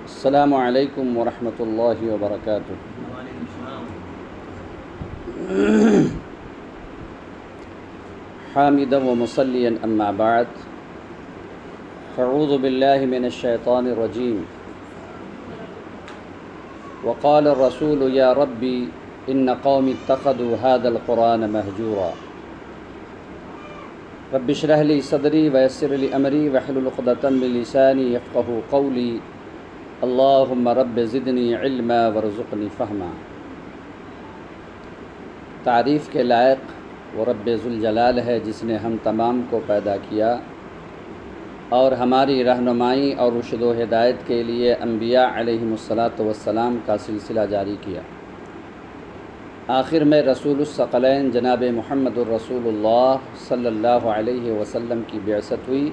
السلام علیکم ورحمۃ اللہ وبرکاتہ۔ حامدا ومصلیا اما بعد، فاعوذ باللہ من الشیطان الرجیم۔ وقال الرسول یا ربی ان قوم اتخذوا هذا القرآن مہجورا، رب اشرح لی صدری ویسر لی امری واحلل عقدۃ من لسانی یفقہوا قولی، اللہم رب زدنی علما وارزقنی فہما۔ تعریف کے لائق وہ رب ذوالجلال ہے جس نے ہم تمام کو پیدا کیا اور ہماری رہنمائی اور رشد و ہدایت کے لیے انبیاء علیہم الصلاۃ کا سلسلہ جاری کیا۔ آخر میں رسول الثقلین جناب محمد الرسول اللہ صلی اللہ علیہ وسلم کی بعثت ہوئی۔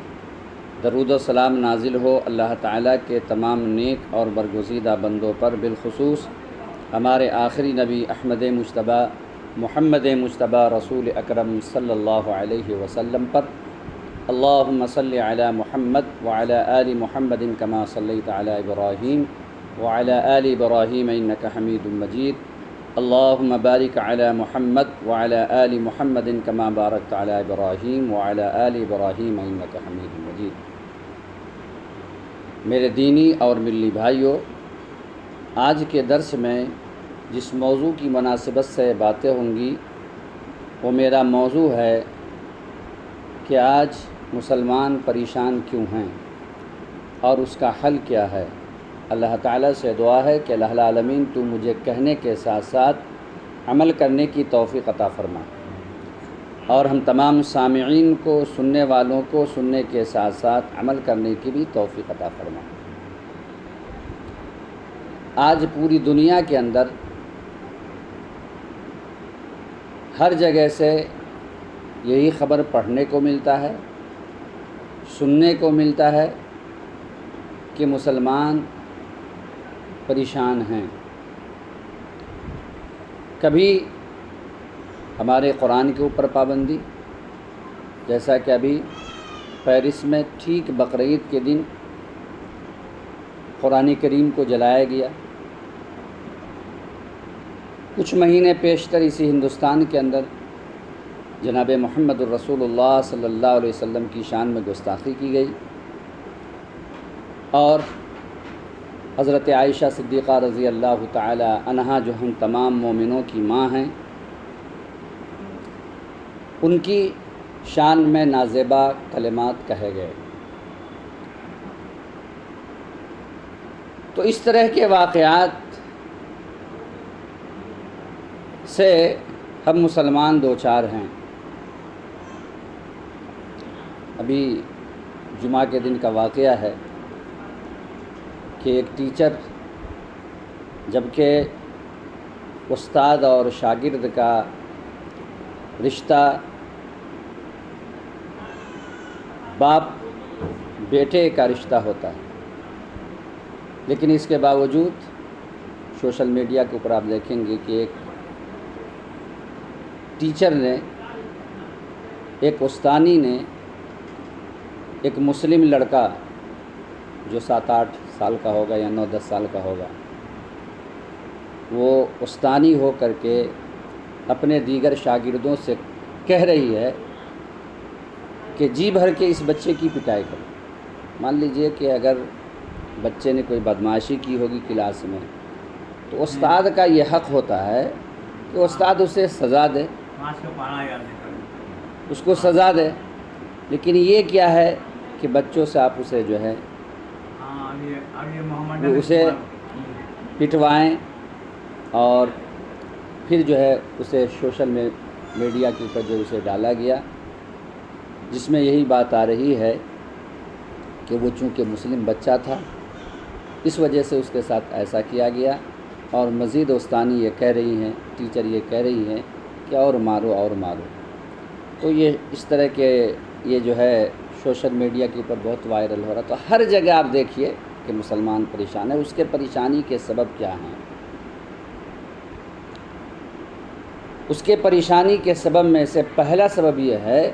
درود و سلام نازل ہو اللہ تعالیٰ کے تمام نیک اور برگزیدہ بندوں پر، بالخصوص ہمارے آخری نبی احمد مجتبیٰ محمد مجتبیٰ رسول اکرم صلی اللہ علیہ وسلم پر۔ اللہم صلی علی محمد وعلی آل محمد کما صلیت علی ابراہیم وعلی آل ابراہیم انک حمید مجید۔ اللہم بارک علی محمد وعلی آل محمد کما بارکت علی ابراہیم وعلی آل ابراہیم انک حمید مجید۔ میرے دینی اور ملی بھائیوں، آج کے درس میں جس موضوع کی مناسبت سے باتیں ہوں گی وہ میرا موضوع ہے کہ آج مسلمان پریشان کیوں ہیں اور اس کا حل کیا ہے۔ اللہ تعالیٰ سے دعا ہے کہ الہ العالمین تو مجھے کہنے کے ساتھ ساتھ عمل کرنے کی توفیق عطا فرما، اور ہم تمام سامعین کو، سننے والوں کو سننے کے ساتھ ساتھ عمل کرنے کی بھی توفیق عطا فرما۔ آج پوری دنیا کے اندر ہر جگہ سے یہی خبر پڑھنے کو ملتا ہے، سننے کو ملتا ہے کہ مسلمان پریشان ہیں۔ کبھی ہمارے قرآن کے اوپر پابندی، جیسا کہ ابھی پیرس میں ٹھیک بقرعید کے دن قرآن کریم کو جلایا گیا۔ کچھ مہینے پیشتر اسی ہندوستان کے اندر جناب محمد الرسول اللہ صلی اللہ علیہ وسلم کی شان میں گستاخی کی گئی، اور حضرت عائشہ صدیقہ رضی اللہ تعالی عنہا جو ہم تمام مومنوں کی ماں ہیں، ان کی شان میں نازیبا کلمات کہے گئے۔ تو اس طرح کے واقعات سے ہم مسلمان دوچار ہیں۔ ابھی جمعہ کے دن کا واقعہ ہے کہ ایک ٹیچر، جبکہ استاد اور شاگرد کا رشتہ باپ بیٹے کا رشتہ ہوتا ہے، لیکن اس کے باوجود سوشل میڈیا کے اوپر آپ دیکھیں گے کہ ایک ٹیچر نے، ایک استانی نے، ایک مسلم لڑکا جو 7-8 سال کا ہوگا یا 9-10 سال کا ہوگا، وہ استانی ہو کر کے اپنے دیگر شاگردوں سے کہہ رہی ہے کہ جی بھر کے اس بچے کی پٹائی کرو۔ مان لیجئے کہ اگر بچے نے کوئی بدمعاشی کی ہوگی کلاس میں، تو استاد کا یہ حق ہوتا ہے کہ استاد اسے سزا دے، اس کو سزا دے، لیکن یہ کیا ہے کہ بچوں سے آپ اسے جو ہے اسے پٹوائیں، اور پھر جو ہے اسے سوشل میڈیا کے اوپر جو اسے ڈالا گیا، جس میں یہی بات آ رہی ہے کہ وہ چونکہ مسلم بچہ تھا اس وجہ سے اس کے ساتھ ایسا کیا گیا، اور مزید استانی یہ کہہ رہی ہیں، ٹیچر یہ کہہ رہی ہیں کہ اور مارو اور مارو۔ تو یہ اس طرح کے یہ جو ہے سوشل میڈیا کے اوپر بہت وائرل ہو رہا۔ تو ہر جگہ آپ دیکھیے کہ مسلمان پریشان ہے۔ اس کے پریشانی کے سبب کیا ہیں؟ اس کے پریشانی کے سبب میں سے پہلا سبب یہ ہے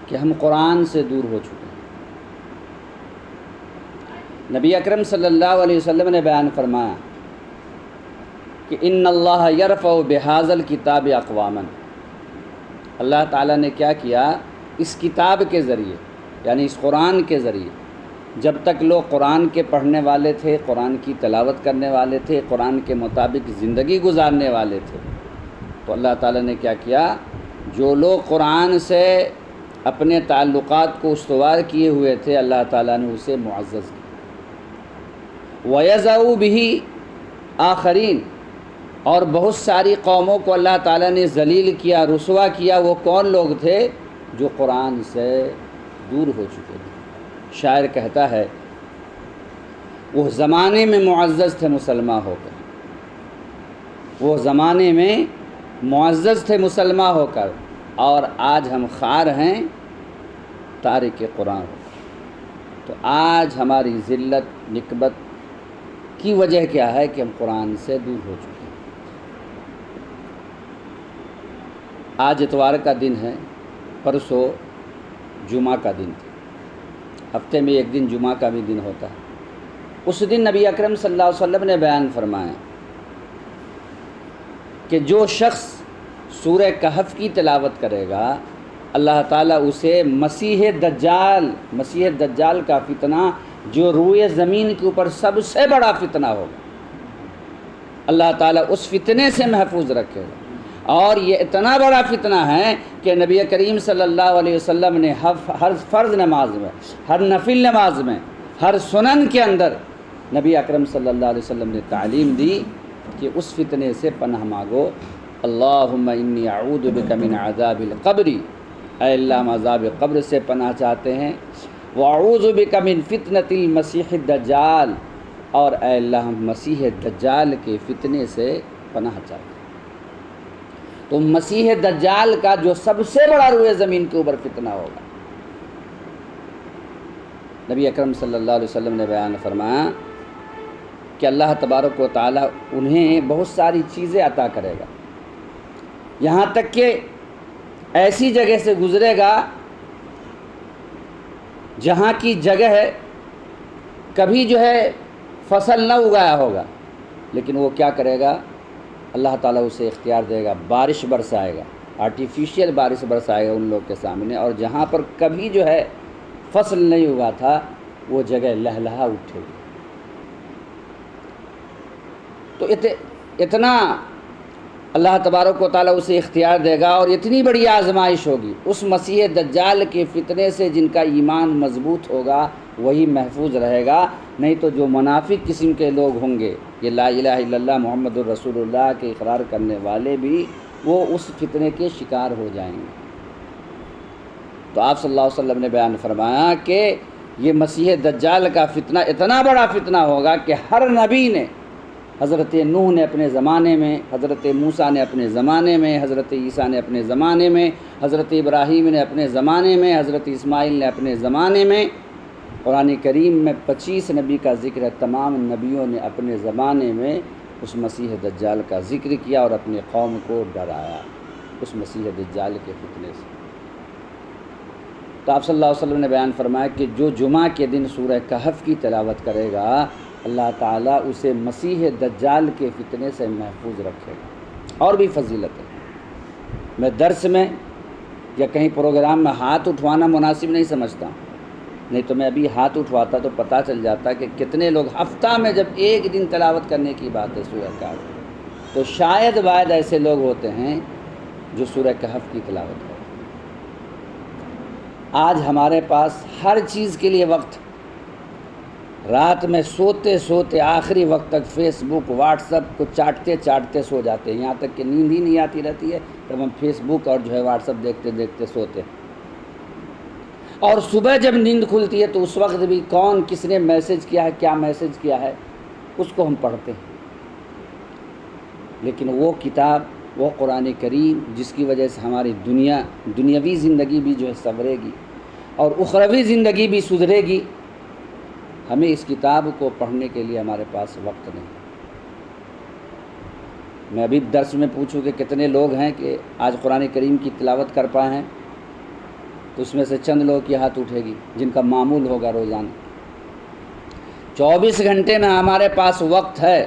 کہ ہم قرآن سے دور ہو چکے ہیں۔ نبی اکرم صلی اللہ علیہ وسلم نے بیان فرمایا کہ ان اللہ یرفع بہذا الکتاب اقواما، اللہ تعالیٰ نے کیا کیا، اس کتاب کے ذریعے یعنی اس قرآن کے ذریعے، جب تک لوگ قرآن کے پڑھنے والے تھے، قرآن کی تلاوت کرنے والے تھے، قرآن کے مطابق زندگی گزارنے والے تھے، تو اللہ تعالیٰ نے کیا کیا، جو لوگ قرآن سے اپنے تعلقات کو استوار کیے ہوئے تھے، اللہ تعالیٰ نے اسے معزز کیا۔ وَيَضَعُ بِهِ آخرین، اور بہت ساری قوموں کو اللہ تعالیٰ نے ذلیل کیا، رسوا کیا۔ وہ کون لوگ تھے؟ جو قرآن سے دور ہو چکے تھے۔ شاعر کہتا ہے وہ زمانے میں معزز تھے مسلمان ہو کر، وہ زمانے میں معزز تھے مسلمان ہو کر، اور آج ہم خوار ہیں تارک قرآن ہو کر۔ تو آج ہماری ذلت نکبت کی وجہ کیا ہے کہ ہم قرآن سے دور ہو چکے ہیں۔ آج اتوار کا دن ہے، پرسوں جمعہ کا دن تھا، ہفتے میں ایک دن جمعہ کا بھی دن ہوتا ہے۔ اس دن نبی اکرم صلی اللہ علیہ وسلم نے بیان فرمایا کہ جو شخص سورہ کہف کی تلاوت کرے گا، اللہ تعالیٰ اسے مسیح دجال کا فتنہ، جو روئے زمین کے اوپر سب سے بڑا فتنہ ہوگا، اللہ تعالیٰ اس فتنے سے محفوظ رکھے گا۔ اور یہ اتنا بڑا فتنہ ہے کہ نبی کریم صلی اللہ علیہ وسلم نے ہر فرض نماز میں، ہر نفل نماز میں، ہر سنن کے اندر نبی اکرم صلی اللہ علیہ وسلم نے تعلیم دی کہ اس فتنے سے پناہ مانگو۔ اللہم انی اعوذ بک من عذاب القبر، اے اللہ ہم عذاب قبر سے پناہ چاہتے ہیں۔ واعوذ بک من فتنۃ المسیح الدجال، اور اے اللہ ہم مسیح دجال کے فتنے سے پناہ چاہتے ہیں۔ تو مسیح دجال کا جو سب سے بڑا روئے زمین کے اوپر فتنہ ہوگا، نبی اکرم صلی اللہ علیہ وسلم نے بیان فرمایا کہ اللہ تبارک و تعالیٰ انہیں بہت ساری چیزیں عطا کرے گا، یہاں تک کہ ایسی جگہ سے گزرے گا جہاں کی جگہ ہے کبھی جو ہے فصل نہ اگایا ہوگا، لیکن وہ کیا کرے گا، اللہ تعالیٰ اسے اختیار دے گا، بارش برسائے گا، آرٹیفیشیل بارش برسائے گا ان لوگ کے سامنے، اور جہاں پر کبھی جو ہے فصل نہیں ہوا تھا وہ جگہ لہلہا اٹھے گی۔ تو اتنا اللہ تبارک و تعالیٰ اسے اختیار دے گا، اور اتنی بڑی آزمائش ہوگی اس مسیح دجال کے فتنے سے۔ جن کا ایمان مضبوط ہوگا وہی محفوظ رہے گا، نہیں تو جو منافق قسم کے لوگ ہوں گے، یہ لا الہ الا اللہ محمد الرسول اللہ کے اقرار کرنے والے بھی، وہ اس فتنے کے شکار ہو جائیں گے۔ تو آپ صلی اللہ علیہ وسلم نے بیان فرمایا کہ یہ مسیح دجال کا فتنہ اتنا بڑا فتنہ ہوگا کہ ہر نبی نے، حضرت نوح نے اپنے زمانے میں، حضرت موسیٰ نے اپنے زمانے میں، حضرت عیسیٰ نے اپنے زمانے میں، حضرت ابراہیم نے اپنے زمانے میں، حضرت اسماعیل نے اپنے زمانے میں، قرآن کریم میں 25 نبی کا ذکر ہے، تمام نبیوں نے اپنے زمانے میں اس مسیح دجال کا ذکر کیا اور اپنے قوم کو ڈرایا اس مسیح دجال کے فتنے سے۔ تو آپ صلی اللہ علیہ وسلم نے بیان فرمایا کہ جو جمعہ کے دن سورہ کہف کی تلاوت کرے گا، اللہ تعالیٰ اسے مسیح دجال کے فتنے سے محفوظ رکھے گا۔ اور بھی فضیلت ہے، میں درس میں یا کہیں پروگرام میں ہاتھ اٹھوانا مناسب نہیں سمجھتا ہوں، نہیں تو میں ابھی ہاتھ اٹھواتا تو پتہ چل جاتا کہ کتنے لوگ ہفتہ میں جب ایک دن تلاوت کرنے کی بات ہے سورہ کہف، تو شاید بعد ایسے لوگ ہوتے ہیں جو سورہ کہف کی تلاوت کرتے ہیں۔ آج ہمارے پاس ہر چیز کے لیے وقت، رات میں سوتے سوتے آخری وقت تک فیس بک واٹس ایپ کو چاٹتے چاٹتے سو جاتے ہیں، یہاں تک کہ نیند ہی نہیں آتی رہتی ہے تب ہم فیس بک اور جو ہے واٹس ایپ دیکھتے دیکھتے سوتے ہیں، اور صبح جب نیند کھلتی ہے تو اس وقت بھی کون کس نے میسج کیا ہے، کیا میسج کیا ہے، اس کو ہم پڑھتے ہیں۔ لیکن وہ کتاب، وہ قرآن کریم جس کی وجہ سے ہماری دنیاوی زندگی بھی جو ہے سنورے گی اور اخروی زندگی بھی سدھرے گی، ہمیں اس کتاب کو پڑھنے کے لیے ہمارے پاس وقت نہیں۔ میں ابھی درس میں پوچھوں کہ کتنے لوگ ہیں کہ آج قرآن کریم کی تلاوت کر پائے ہیں، تو اس میں سے چند لوگ کی ہاتھ اٹھے گی جن کا معمول ہوگا روزانہ۔ 24 گھنٹے میں ہمارے پاس وقت ہے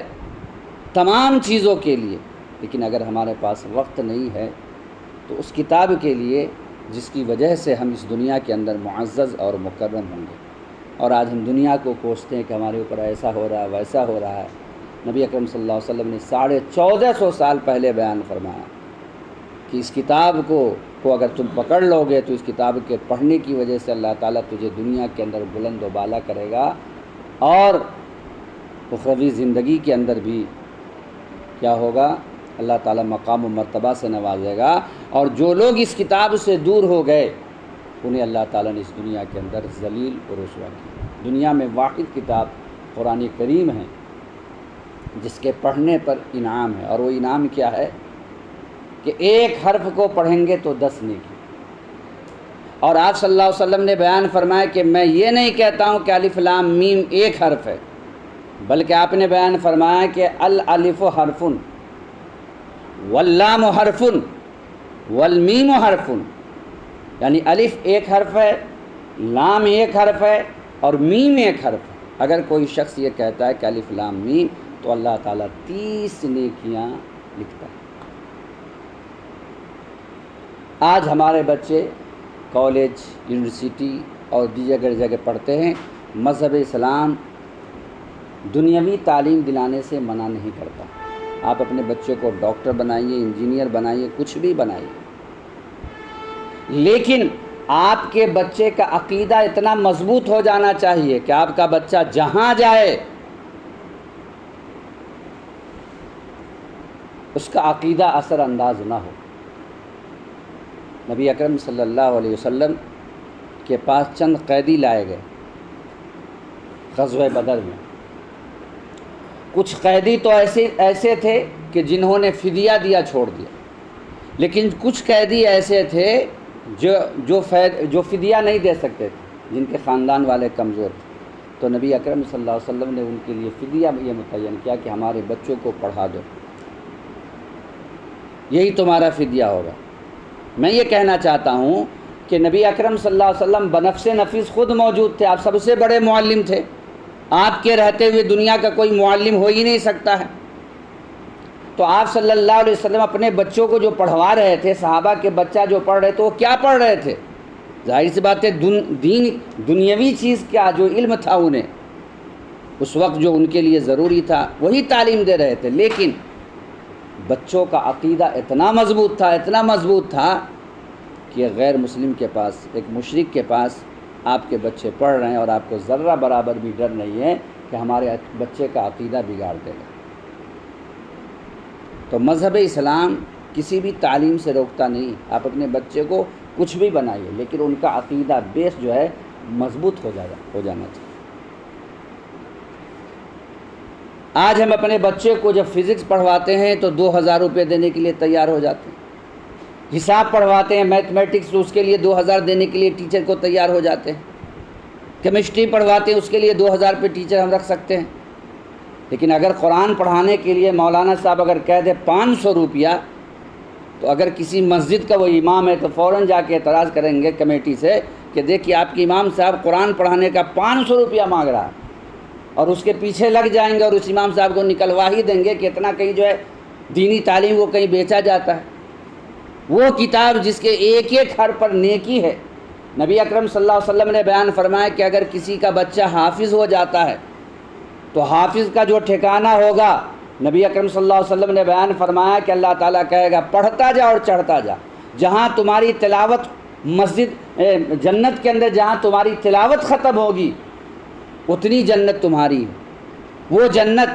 تمام چیزوں کے لیے، لیکن اگر ہمارے پاس وقت نہیں ہے تو اس کتاب کے لیے جس کی وجہ سے ہم اس دنیا کے اندر معزز اور مکرم ہوں گے، اور آج ہم دنیا کو کوستے ہیں کہ ہمارے اوپر ایسا ہو رہا ہے ویسا ہو رہا ہے۔ نبی اکرم صلی اللہ علیہ وسلم نے 1450 سال پہلے بیان فرمایا کہ اس کتاب کو اگر تم پکڑ لو گے تو اس کتاب کے پڑھنے کی وجہ سے اللہ تعالیٰ تجھے دنیا کے اندر بلند و بالا کرے گا، اور اخروی زندگی کے اندر بھی کیا ہوگا، اللہ تعالیٰ مقام و مرتبہ سے نوازے گا، اور جو لوگ اس کتاب سے دور ہو گئے انہیں اللہ تعالیٰ نے اس دنیا کے اندر ذلیل و رسوا کیا۔ دنیا میں واحد کتاب قرآن کریم ہے جس کے پڑھنے پر انعام ہے، اور وہ انعام کیا ہے کہ ایک حرف کو پڑھیں گے تو 10 نیکی۔ اور آپ صلی اللہ علیہ وسلم نے بیان فرمایا کہ میں یہ نہیں کہتا ہوں کہ الف لام میم ایک حرف ہے، بلکہ آپ نے بیان فرمایا کہ الالف حرف واللام حرف والمیم حرف، یعنی الف ایک حرف ہے، لام ایک حرف ہے، اور میم ایک حرف ہے۔ اگر کوئی شخص یہ کہتا ہے کہ الف لام میم تو اللہ تعالیٰ 30 نیکیاں لکھتا ہے۔ آج ہمارے بچے کالج، یونیورسٹی اور دیگر جگہ پڑھتے ہیں، مذہب اسلام دنیاوی تعلیم دلانے سے منع نہیں کرتا۔ آپ اپنے بچے کو ڈاکٹر بنائیے، انجینئر بنائیے، کچھ بھی بنائیے، لیکن آپ کے بچے کا عقیدہ اتنا مضبوط ہو جانا چاہیے کہ آپ کا بچہ جہاں جائے اس کا عقیدہ اثر انداز نہ ہو۔ نبی اکرم صلی اللہ علیہ وسلم کے پاس چند قیدی لائے گئے غزوہ بدر میں۔ کچھ قیدی تو ایسے تھے کہ جنہوں نے فدیہ دیا چھوڑ دیا، لیکن کچھ قیدی ایسے تھے جو فدیہ نہیں دے سکتے تھے، جن کے خاندان والے کمزور تھے۔ تو نبی اکرم صلی اللہ علیہ وسلم نے ان کے لیے فدیہ یہ متعین کیا کہ ہمارے بچوں کو پڑھا دو، یہی تمہارا فدیہ ہوگا۔ میں یہ کہنا چاہتا ہوں کہ نبی اکرم صلی اللہ علیہ وسلم بنفس نفیس خود موجود تھے، آپ سب سے بڑے معلم تھے، آپ کے رہتے ہوئے دنیا کا کوئی معلم ہو ہی نہیں سکتا ہے۔ تو آپ صلی اللہ علیہ وسلم اپنے بچوں کو جو پڑھوا رہے تھے، صحابہ کے بچہ جو پڑھ رہے تھے، وہ کیا پڑھ رہے تھے؟ ظاہر سی بات ہے دین دنیاوی چیز کیا جو علم تھا انہیں اس وقت جو ان کے لیے ضروری تھا وہی تعلیم دے رہے تھے، لیکن بچوں کا عقیدہ اتنا مضبوط تھا کہ غیر مسلم کے پاس، ایک مشرک کے پاس آپ کے بچے پڑھ رہے ہیں اور آپ کو ذرہ برابر بھی ڈر نہیں ہے کہ ہمارے بچے کا عقیدہ بگاڑ دے گا۔ تو مذہب اسلام کسی بھی تعلیم سے روکتا نہیں، آپ اپنے بچے کو کچھ بھی بنائیے، لیکن ان کا عقیدہ بیس جو ہے مضبوط ہو جانا چاہیے۔ آج ہم اپنے بچے کو جب فزکس پڑھواتے ہیں تو 2000 روپے دینے کے لیے تیار ہو جاتے ہیں، حساب پڑھواتے ہیں میتھمیٹکس تو اس کے لیے 2000 دینے کے لیے ٹیچر کو تیار ہو جاتے ہیں، کیمسٹری پڑھواتے ہیں اس کے لیے 2000 روپے ٹیچر ہم رکھ سکتے ہیں، لیکن اگر قرآن پڑھانے کے لیے مولانا صاحب اگر کہہ دے 500 روپیہ، تو اگر کسی مسجد کا وہ امام ہے تو فوراً جا کے اعتراض کریں گے کمیٹی سے کہ دیکھیے آپ کے امام صاحب قرآن پڑھانے کا 500 روپیہ مانگ رہا ہے، اور اس کے پیچھے لگ جائیں گے اور اس امام صاحب کو نکلوا ہی دیں گے کہ اتنا کہیں جو ہے دینی تعلیم وہ کہیں بیچا جاتا ہے۔ وہ کتاب جس کے ایک ایک حرف پر نیکی ہے، نبی اکرم صلی اللہ علیہ وسلم نے بیان فرمایا کہ اگر کسی کا بچہ حافظ ہو جاتا ہے تو حافظ کا جو ٹھکانہ ہوگا، نبی اکرم صلی اللہ علیہ وسلم نے بیان فرمایا کہ اللہ تعالیٰ کہے گا پڑھتا جا اور چڑھتا جا، جہاں تمہاری تلاوت مسجد جنت کے اندر جہاں تمہاری تلاوت ختم ہوگی اتنی جنت تمہاری ہے۔ وہ جنت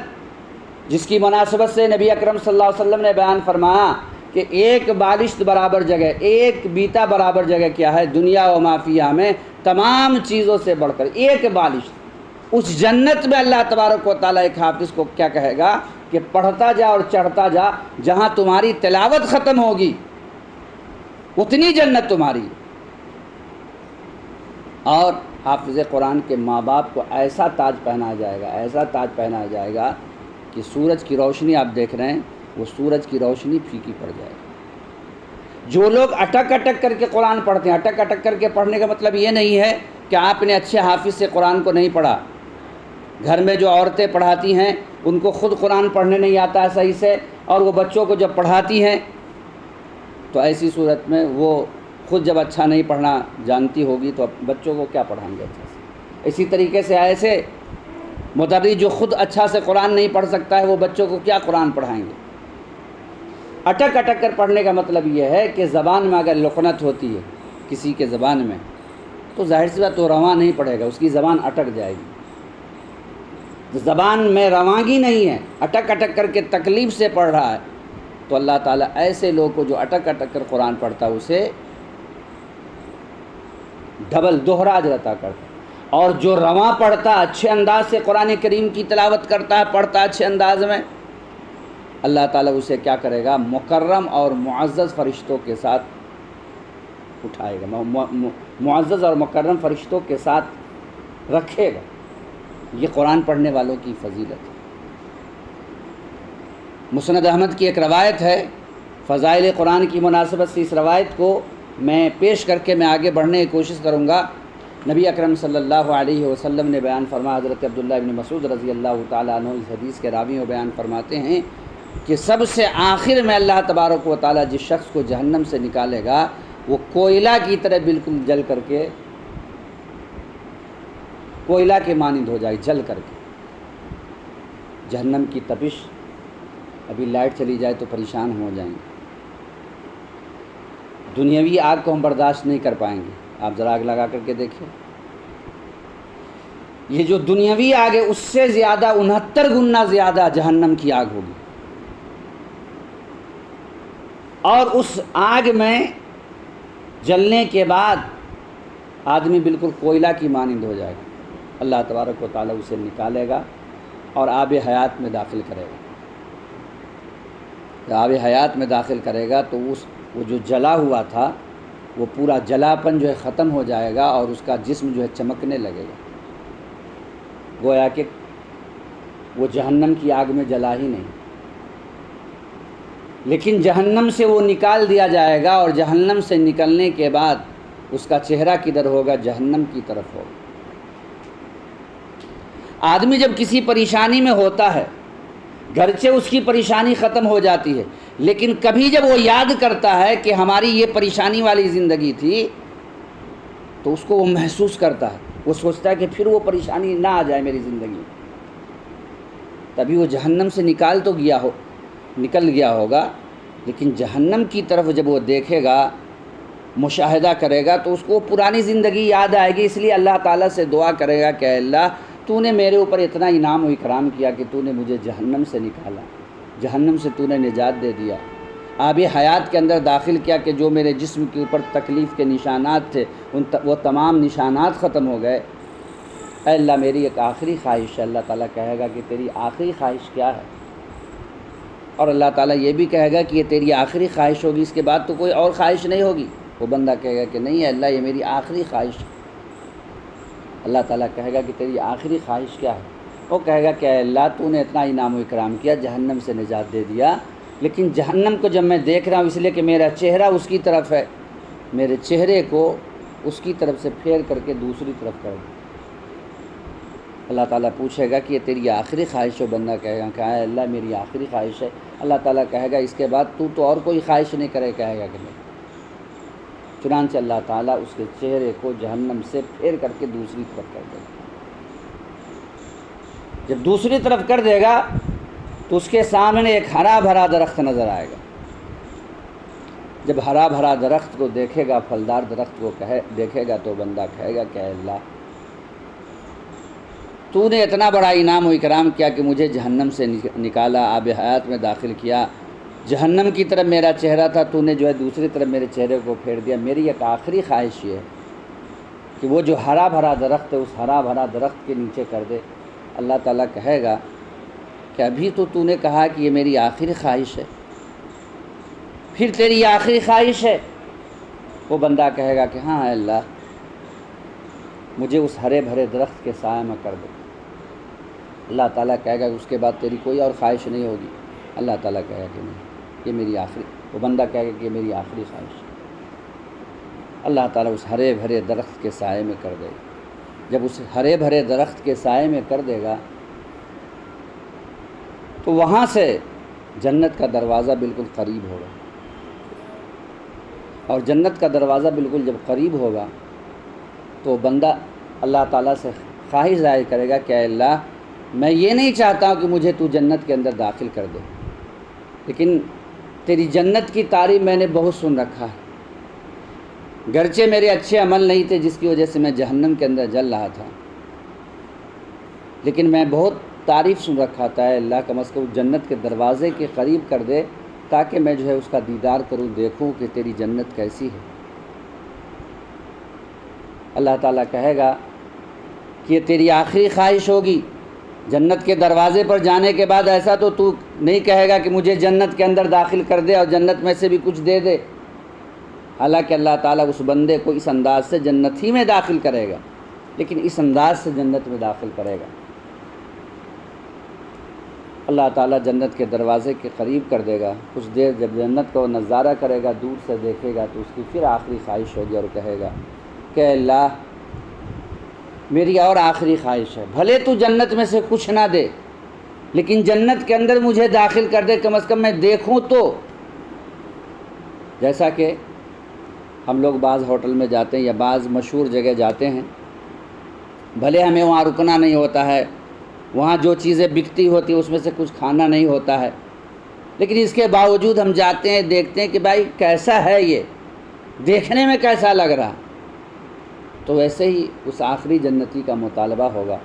جس کی مناسبت سے نبی اکرم صلی اللہ علیہ وسلم نے بیان فرمایا کہ ایک بالشت برابر جگہ، ایک بیتا برابر جگہ کیا ہے دنیا و ما فیہا میں تمام چیزوں سے بڑھ کر ایک بالشت، اس جنت میں اللہ تبارک و تعالیٰ ایک حافظ کو کیا کہے گا کہ پڑھتا جا اور چڑھتا جا، جہاں تمہاری تلاوت ختم ہوگی اتنی جنت تمہاری۔ اور حافظ قرآن کے ماں باپ کو ایسا تاج پہنایا جائے گا کہ سورج کی روشنی آپ دیکھ رہے ہیں، وہ سورج کی روشنی پھیکی پڑ جائے گی۔ جو لوگ اٹک اٹک کر کے قرآن پڑھتے ہیں، اٹک اٹک کر کے پڑھنے کا مطلب یہ نہیں ہے کہ آپ نے اچھے حافظ سے قرآن کو نہیں پڑھا، گھر میں جو عورتیں پڑھاتی ہیں ان کو خود قرآن پڑھنے نہیں آتا ہے صحیح سے، اور وہ بچوں کو جب پڑھاتی ہیں تو ایسی صورت میں وہ خود جب اچھا نہیں پڑھنا جانتی ہوگی تو بچوں کو کیا پڑھائیں گے اچھا سے۔ اسی طریقے سے ایسے مدرس جو خود اچھا سے قرآن نہیں پڑھ سکتا ہے وہ بچوں کو کیا قرآن پڑھائیں گے۔ اٹک اٹک کر پڑھنے کا مطلب یہ ہے کہ زبان میں اگر لکنت ہوتی ہے کسی کے زبان میں تو ظاہر سی بات وہ رواں نہیں پڑھے گا، اس کی زبان اٹک جائے گی۔ زبان میں روانگی نہیں ہے، اٹک اٹک کر کے تکلیف سے پڑھ رہا ہے، تو اللہ تعالیٰ ایسے لوگ کو جو اٹک اٹک کر قرآن پڑھتا ہے اسے ڈبل دوہرا اجر عطا کرتا ہے، اور جو رواں پڑھتا اچھے انداز سے قرآن کریم کی تلاوت کرتا ہے، پڑھتا اچھے انداز میں، اللہ تعالیٰ اسے کیا کرے گا، مکرم اور معزز فرشتوں کے ساتھ اٹھائے گا، معزز اور مکرم فرشتوں کے ساتھ رکھے گا۔ یہ قرآن پڑھنے والوں کی فضیلت ہے۔ مسند احمد کی ایک روایت ہے، فضائل قرآن کی مناسبت سے اس روایت کو میں پیش کر کے میں آگے بڑھنے کی کوشش کروں گا۔ نبی اکرم صلی اللہ علیہ وسلم نے بیان فرمایا، حضرت عبداللہ ابن مسعود رضی اللہ تعالیٰ عنہ اس حدیث کے راوی و بیان فرماتے ہیں کہ سب سے آخر میں اللہ تبارک و تعالیٰ جس شخص کو جہنم سے نکالے گا وہ کوئلہ کی طرح بالکل جل کر کے، کوئلہ کے مانند ہو جائے، جل کر کے۔ جہنم کی تپش، ابھی لائٹ چلی جائے تو پریشان ہو جائیں گے۔ دنیاوی آگ کو ہم برداشت نہیں کر پائیں گے، آپ ذرا آگ لگا کر کے دیکھیں، یہ جو دنیاوی آگ ہے اس سے زیادہ 69 گنا زیادہ جہنم کی آگ ہوگی، اور اس آگ میں جلنے کے بعد آدمی بالکل کوئلہ کی مانند ہو جائے گا۔ اللہ تبارک و تعالیٰ اسے نکالے گا اور آب حیات میں داخل کرے گا۔ جب آب حیات میں داخل کرے گا تو وہ جو جلا ہوا تھا وہ پورا جلاپن جو ہے ختم ہو جائے گا، اور اس کا جسم جو ہے چمکنے لگے گا، گویا کہ وہ جہنم کی آگ میں جلا ہی نہیں۔ لیکن جہنم سے وہ نکال دیا جائے گا، اور جہنم سے نکلنے کے بعد اس کا چہرہ کدھر ہوگا؟ جہنم کی طرف ہوگا۔ آدمی جب کسی پریشانی میں ہوتا ہے، گرچہ اس کی پریشانی ختم ہو جاتی ہے، لیکن کبھی جب وہ یاد کرتا ہے کہ ہماری یہ پریشانی والی زندگی تھی تو اس کو وہ محسوس کرتا ہے، وہ سوچتا ہے کہ پھر وہ پریشانی نہ آ جائے میری زندگی میں۔ تبھی وہ جہنم سے نکل گیا ہوگا، لیکن جہنم کی طرف جب وہ دیکھے گا، مشاہدہ کرے گا، تو اس کو پرانی زندگی یاد آئے گی۔ اس لیے اللہ تعالیٰ سے دعا کرے گا کہ اے اللہ تو نے میرے اوپر اتنا انعام و اکرام کیا کہ تو نے مجھے جہنم سے نکالا، جہنم سے تو نے نجات دے دیا، آب حیات کے اندر داخل کیا کہ جو میرے جسم کے اوپر تکلیف کے نشانات تھے وہ تمام نشانات ختم ہو گئے۔ اے اللہ میری ایک آخری خواہش ہے۔ اللہ تعالیٰ کہے گا کہ تیری آخری خواہش کیا ہے؟ اور اللہ تعالیٰ یہ بھی کہے گا کہ یہ تیری آخری خواہش ہوگی، اس کے بعد تو کوئی اور خواہش نہیں ہوگی۔ وہ بندہ کہے گا کہ نہیں ہے اللہ، یہ میری آخری خواہش ہے۔ اللہ تعالیٰ کہے گا کہ تیری آخری خواہش کیا ہے؟ وہ کہے گا کہ اے اللہ تو نے اتنا انعام و اکرام کیا، جہنم سے نجات دے دیا، لیکن جہنم کو جب میں دیکھ رہا ہوں اس لیے کہ میرا چہرہ اس کی طرف ہے، میرے چہرے کو اس کی طرف سے پھیر کر کے دوسری طرف کر دیں۔ اللہ تعالیٰ پوچھے گا کہ یہ تیری آخری خواہش ہے؟ بندہ کہے گا کہ اے اللہ میری آخری خواہش ہے۔ اللہ تعالیٰ کہے گا اس کے بعد تو اور کوئی خواہش نہیں کرے؟ کہے گا کہ نہیں۔ چنانچہ اللہ تعالیٰ اس کے چہرے کو جہنم سے پھیر کر کے دوسری طرف کر دے گا۔ جب دوسری طرف کر دے گا تو اس کے سامنے ایک ہرا بھرا درخت نظر آئے گا۔ جب ہرا بھرا درخت کو دیکھے گا، پھلدار درخت کو دیکھے گا تو بندہ کہے گا کہ اے اللہ تو نے اتنا بڑا انعام و اکرام کیا کہ مجھے جہنم سے نکالا، آب حیات میں داخل کیا، جہنم کی طرف میرا چہرہ تھا، تو نے جو ہے دوسری طرف میرے چہرے کو پھیر دیا۔ میری ایک آخری خواہش یہ ہے کہ وہ جو ہرا بھرا درخت ہے اس ہرا بھرا درخت کے نیچے کر دے۔ اللہ تعالیٰ کہے گا کہ ابھی تو نے کہا کہ یہ میری آخری خواہش ہے، پھر تیری آخری خواہش ہے؟ وہ بندہ کہے گا کہ ہاں اے اللہ مجھے اس ہرے بھرے درخت کے سائے میں کر دو۔ اللہ تعالیٰ کہے گا کہ اس کے بعد تیری کوئی اور خواہش نہیں ہوگی؟ اللہ تعالیٰ کہے گا کہ نہیں، یہ میری آخری، وہ بندہ کہے گا کہ یہ میری آخری خواہش ہے۔ اللہ تعالیٰ اس ہرے بھرے درخت کے سائے میں کر دے۔ جب اسے ہرے بھرے درخت کے سائے میں کر دے گا تو وہاں سے جنت کا دروازہ بالکل قریب ہوگا، اور جنت کا دروازہ بالکل جب قریب ہوگا تو بندہ اللہ تعالیٰ سے خواہش ظاہر کرے گا کہ اے اللہ، میں یہ نہیں چاہتا ہوں کہ مجھے تو جنت کے اندر داخل کر دے، لیکن تیری جنت کی تعریف میں نے بہت سن رکھا ہے، گرچہ میرے اچھے عمل نہیں تھے جس کی وجہ سے میں جہنم کے اندر جل رہا تھا، لیکن میں بہت تعریف سن رکھا تھا، اے اللہ کم از کم جنت کے دروازے کے قریب کر دے تاکہ میں جو ہے اس کا دیدار کروں، دیکھوں کہ تیری جنت کیسی ہے۔ اللہ تعالیٰ کہے گا کہ یہ تیری آخری خواہش ہوگی، جنت کے دروازے پر جانے کے بعد ایسا تو نہیں کہے گا کہ مجھے جنت کے اندر داخل کر دے اور جنت میں سے بھی کچھ دے دے، حالانکہ اللہ تعالیٰ اس بندے کو اس انداز سے جنت ہی میں داخل کرے گا، لیکن اس انداز سے جنت میں داخل کرے گا۔ اللہ تعالیٰ جنت کے دروازے کے قریب کر دے گا، کچھ دیر جب جنت کو نظارہ کرے گا، دور سے دیکھے گا تو اس کی پھر آخری خواہش ہوگی اور کہے گا کہ اللہ میری اور آخری خواہش ہے، بھلے تو جنت میں سے کچھ نہ دے لیکن جنت کے اندر مجھے داخل کر دے، کم از کم میں دیکھوں تو۔ جیسا کہ ہم لوگ بعض ہوٹل میں جاتے ہیں یا بعض مشہور جگہ جاتے ہیں، بھلے ہمیں وہاں رکنا نہیں ہوتا ہے، وہاں جو چیزیں بکتی ہوتی ہیں اس میں سے کچھ کھانا نہیں ہوتا ہے، لیکن اس کے باوجود ہم جاتے ہیں، دیکھتے ہیں کہ بھائی کیسا ہے، یہ دیکھنے میں کیسا لگ رہا، تو ویسے ہی اس آخری جنتی کا مطالبہ ہوگا،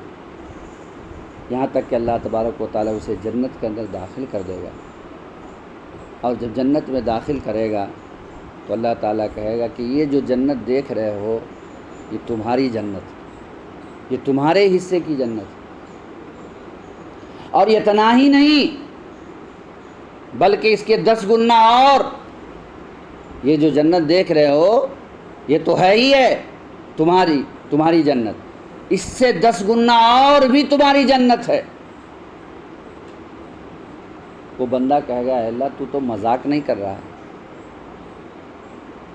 یہاں تک کہ اللہ تبارک و تعالیٰ اسے جنت کے اندر داخل کر دے گا، اور جب جنت میں داخل کرے گا تو اللہ تعالیٰ کہے گا کہ یہ جو جنت دیکھ رہے ہو یہ تمہاری جنت، یہ تمہارے حصے کی جنت، اور اتنا ہی نہیں بلکہ اس کے 10 گنا اور، یہ جو جنت دیکھ رہے ہو یہ تو ہے ہی ہے تمہاری جنت، اس سے 10 گنا اور بھی تمہاری جنت ہے۔ وہ بندہ کہے گا اے اللہ تو مذاق نہیں کر رہا ہے،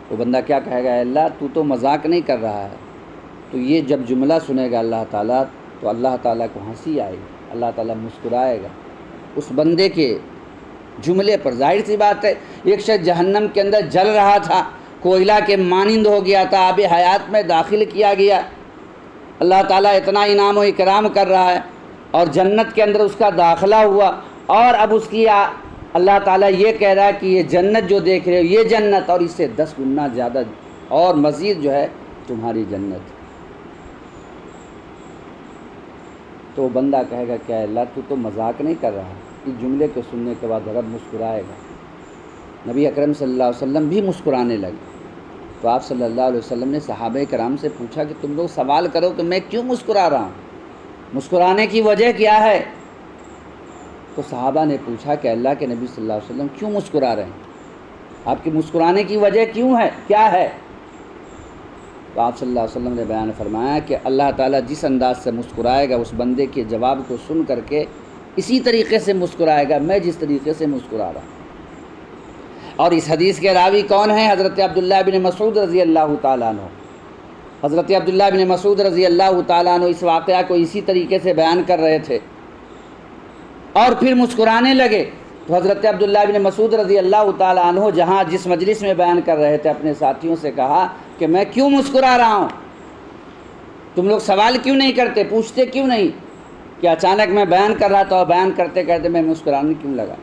وہ بندہ کیا کہے گا، اے اللہ تو مذاق نہیں کر رہا ہے۔ تو یہ جب جملہ سنے گا اللہ تعالیٰ تو اللہ تعالیٰ کو ہنسی آئے گی، اللہ تعالیٰ مسکرائے گا اس بندے کے جملے پر۔ ظاہر سی بات ہے، ایک شخص جہنم کے اندر جل رہا تھا، کوئلہ کے مانند ہو گیا تھا، آب حیات میں داخل کیا گیا، اللہ تعالیٰ اتنا انعام و اکرام کر رہا ہے اور جنت کے اندر اس کا داخلہ ہوا، اور اب اس کی اللہ تعالیٰ یہ کہہ رہا ہے کہ یہ جنت جو دیکھ رہے ہو یہ جنت، اور اس سے 10 گنا زیادہ اور مزید جو ہے تمہاری جنت۔ تو وہ بندہ کہے گا کہ اللہ تو مذاق نہیں کر رہا۔ اس جملے کو سننے کے بعد رب مسکرائے گا، نبی اکرم صلی اللہ علیہ وسلم بھی مسکرانے لگے۔ تو آپ صلی اللہ علیہ وسلم نے صحابہ کرام سے پوچھا کہ تم لوگ سوال کرو کہ میں کیوں مسکرا رہا ہوں، مسکرانے کی وجہ کیا ہے؟ تو صحابہ نے پوچھا کہ اللہ کے نبی صلی اللہ علیہ وسلم کیوں مسکرا رہے ہیں، آپ کی مسکرانے کی وجہ کیوں ہے، کیا ہے؟ تو آپ صلی اللہ علیہ وسلم نے بیان فرمایا کہ اللہ تعالیٰ جس انداز سے مسکرائے گا اس بندے کے جواب کو سن کر کے اسی طریقے سے مسکرائے گا میں جس طریقے سے مسکرا رہا ہوں۔ اور اس حدیث کے راوی کون ہیں؟ حضرت عبداللہ بن مسعود رضی اللہ تعالیٰ عنہ۔ حضرت عبداللہ بن مسعود رضی اللہ تعالیٰ عنہ اس واقعہ کو اسی طریقے سے بیان کر رہے تھے اور پھر مسکرانے لگے۔ تو حضرت عبداللہ بن مسعود رضی اللہ تعالیٰ عنہ جس مجلس میں بیان کر رہے تھے اپنے ساتھیوں سے کہا کہ میں کیوں مسکرا رہا ہوں، تم لوگ سوال کیوں نہیں کرتے، پوچھتے کیوں نہیں کہ اچانک میں بیان کر رہا تھا اور بیان کرتے کرتے میں مسکرانے کیوں لگا؟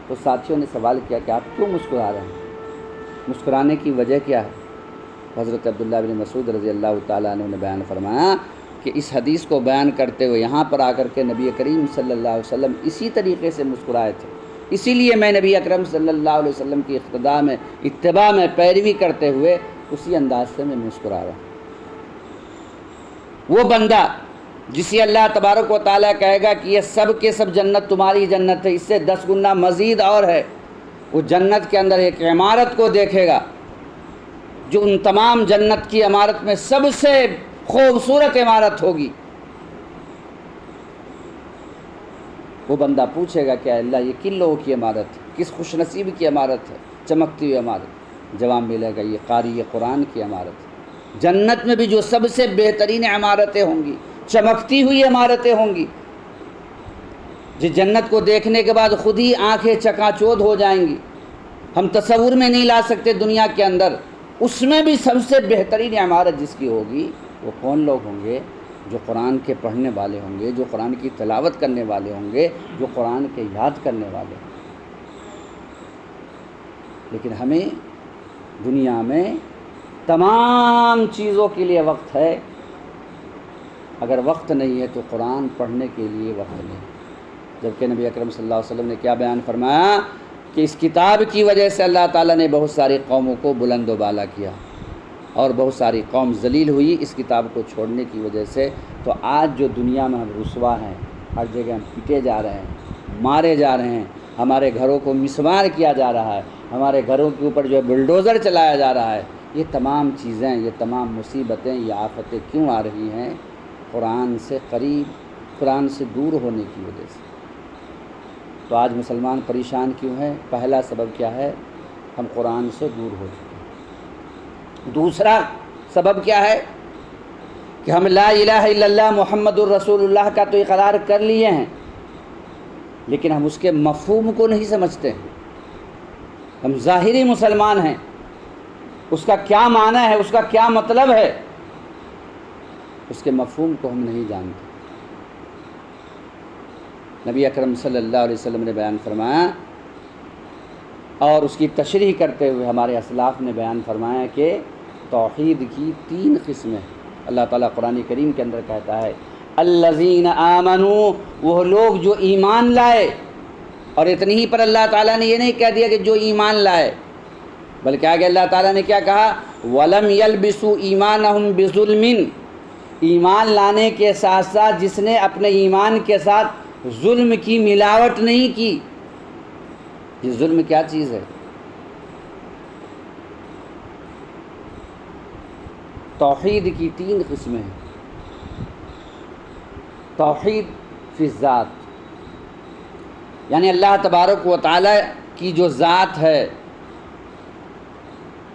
تو ساتھیوں نے سوال کیا کہ آپ کیوں مسکرا رہے ہیں، مسکرانے کی وجہ کیا ہے؟ حضرت عبداللہ بن مسعود رضی اللہ تعالیٰ عنہ نے بیان فرمایا کہ اس حدیث کو بیان کرتے ہوئے یہاں پر آ کر کے نبی کریم صلی اللہ علیہ وسلم اسی طریقے سے مسکرائے تھے، اسی لیے میں نبی اکرم صلی اللہ علیہ وسلم کی اتباع میں پیروی کرتے ہوئے اسی انداز سے میں مسکرا رہا ہوں۔ وہ بندہ جسے اللہ تبارک و تعالیٰ کہے گا کہ یہ سب کے سب جنت تمہاری جنت ہے، اس سے 10 گنا مزید اور ہے، وہ جنت کے اندر ایک عمارت کو دیکھے گا جو ان تمام جنت کی عمارت میں سب سے خوبصورت عمارت ہوگی۔ وہ بندہ پوچھے گا کہ اللہ یہ کن لوگوں کی عمارت ہے، کس خوش نصیب کی عمارت ہے، چمکتی ہوئی عمارت؟ جواب ملے گا یہ قاری قرآن کی عمارت ہے، جنت میں بھی جو سب سے بہترین عمارتیں ہوں گی، چمکتی ہوئی عمارتیں ہوں گی، جس جنت کو دیکھنے کے بعد خود ہی آنکھیں چکا چوندھ ہو جائیں گی، ہم تصور میں نہیں لا سکتے دنیا کے اندر۔ اس میں بھی سب سے بہترین عمارت جس کی ہوگی، وہ کون لوگ ہوں گے؟ جو قرآن کے پڑھنے والے ہوں گے، جو قرآن کی تلاوت کرنے والے ہوں گے، جو قرآن کے یاد کرنے والے ہوں گے۔ لیکن ہمیں دنیا میں تمام چیزوں کے لیے وقت ہے، اگر وقت نہیں ہے تو قرآن پڑھنے کے لیے وقت نہیں، جبکہ نبی اکرم صلی اللہ علیہ وسلم نے کیا بیان فرمایا کہ اس کتاب کی وجہ سے اللہ تعالیٰ نے بہت ساری قوموں کو بلند و بالا کیا، اور بہت ساری قوم ذلیل ہوئی اس کتاب کو چھوڑنے کی وجہ سے۔ تو آج جو دنیا میں ہم رسوا ہیں، ہر جگہ ہم پیٹے جا رہے ہیں، مارے جا رہے ہیں، ہمارے گھروں کو مسمار کیا جا رہا ہے، ہمارے گھروں کے اوپر جو ہے بلڈوزر چلایا جا رہا ہے، یہ تمام چیزیں، یہ تمام مصیبتیں، یہ آفتیں کیوں آ رہی ہیں؟ قرآن سے قریب، قرآن سے دور ہونے کی وجہ سے۔ تو آج مسلمان پریشان کیوں ہیں؟ پہلا سبب کیا ہے؟ ہم قرآن سے دور ہو چکے ہیں۔ دوسرا سبب کیا ہے؟ کہ ہم لا الہ الا اللہ محمد الرسول اللہ کا تو اقرار کر لیے ہیں، لیکن ہم اس کے مفہوم کو نہیں سمجھتے ہیں۔ ہم ظاہری مسلمان ہیں، اس کا کیا معنی ہے، اس کا کیا مطلب ہے، اس کے مفہوم کو ہم نہیں جانتے۔ نبی اکرم صلی اللہ علیہ وسلم نے بیان فرمایا، اور اس کی تشریح کرتے ہوئے ہمارے اسلاف نے بیان فرمایا کہ توحید کی 3 قسمیں۔ اللہ تعالیٰ قرآن کریم کے اندر کہتا ہے الذین آمنوا، وہ لوگ جو ایمان لائے، اور اتنی ہی پر اللہ تعالیٰ نے یہ نہیں کہہ دیا کہ جو ایمان لائے، بلکہ آگے اللہ تعالیٰ نے کیا کہا؟ وَلَمْ يَلْبِسُوا إِيمَانَهُمْ بِظُلْمٍ، ایمان لانے کے ساتھ ساتھ جس نے اپنے ایمان کے ساتھ ظلم کی ملاوٹ نہیں کی۔ یہ ظلم کیا چیز ہے؟ توحید کی 3 قسمیں ہیں۔ توحید فی الذات، یعنی اللہ تبارک و تعالیٰ کی جو ذات ہے،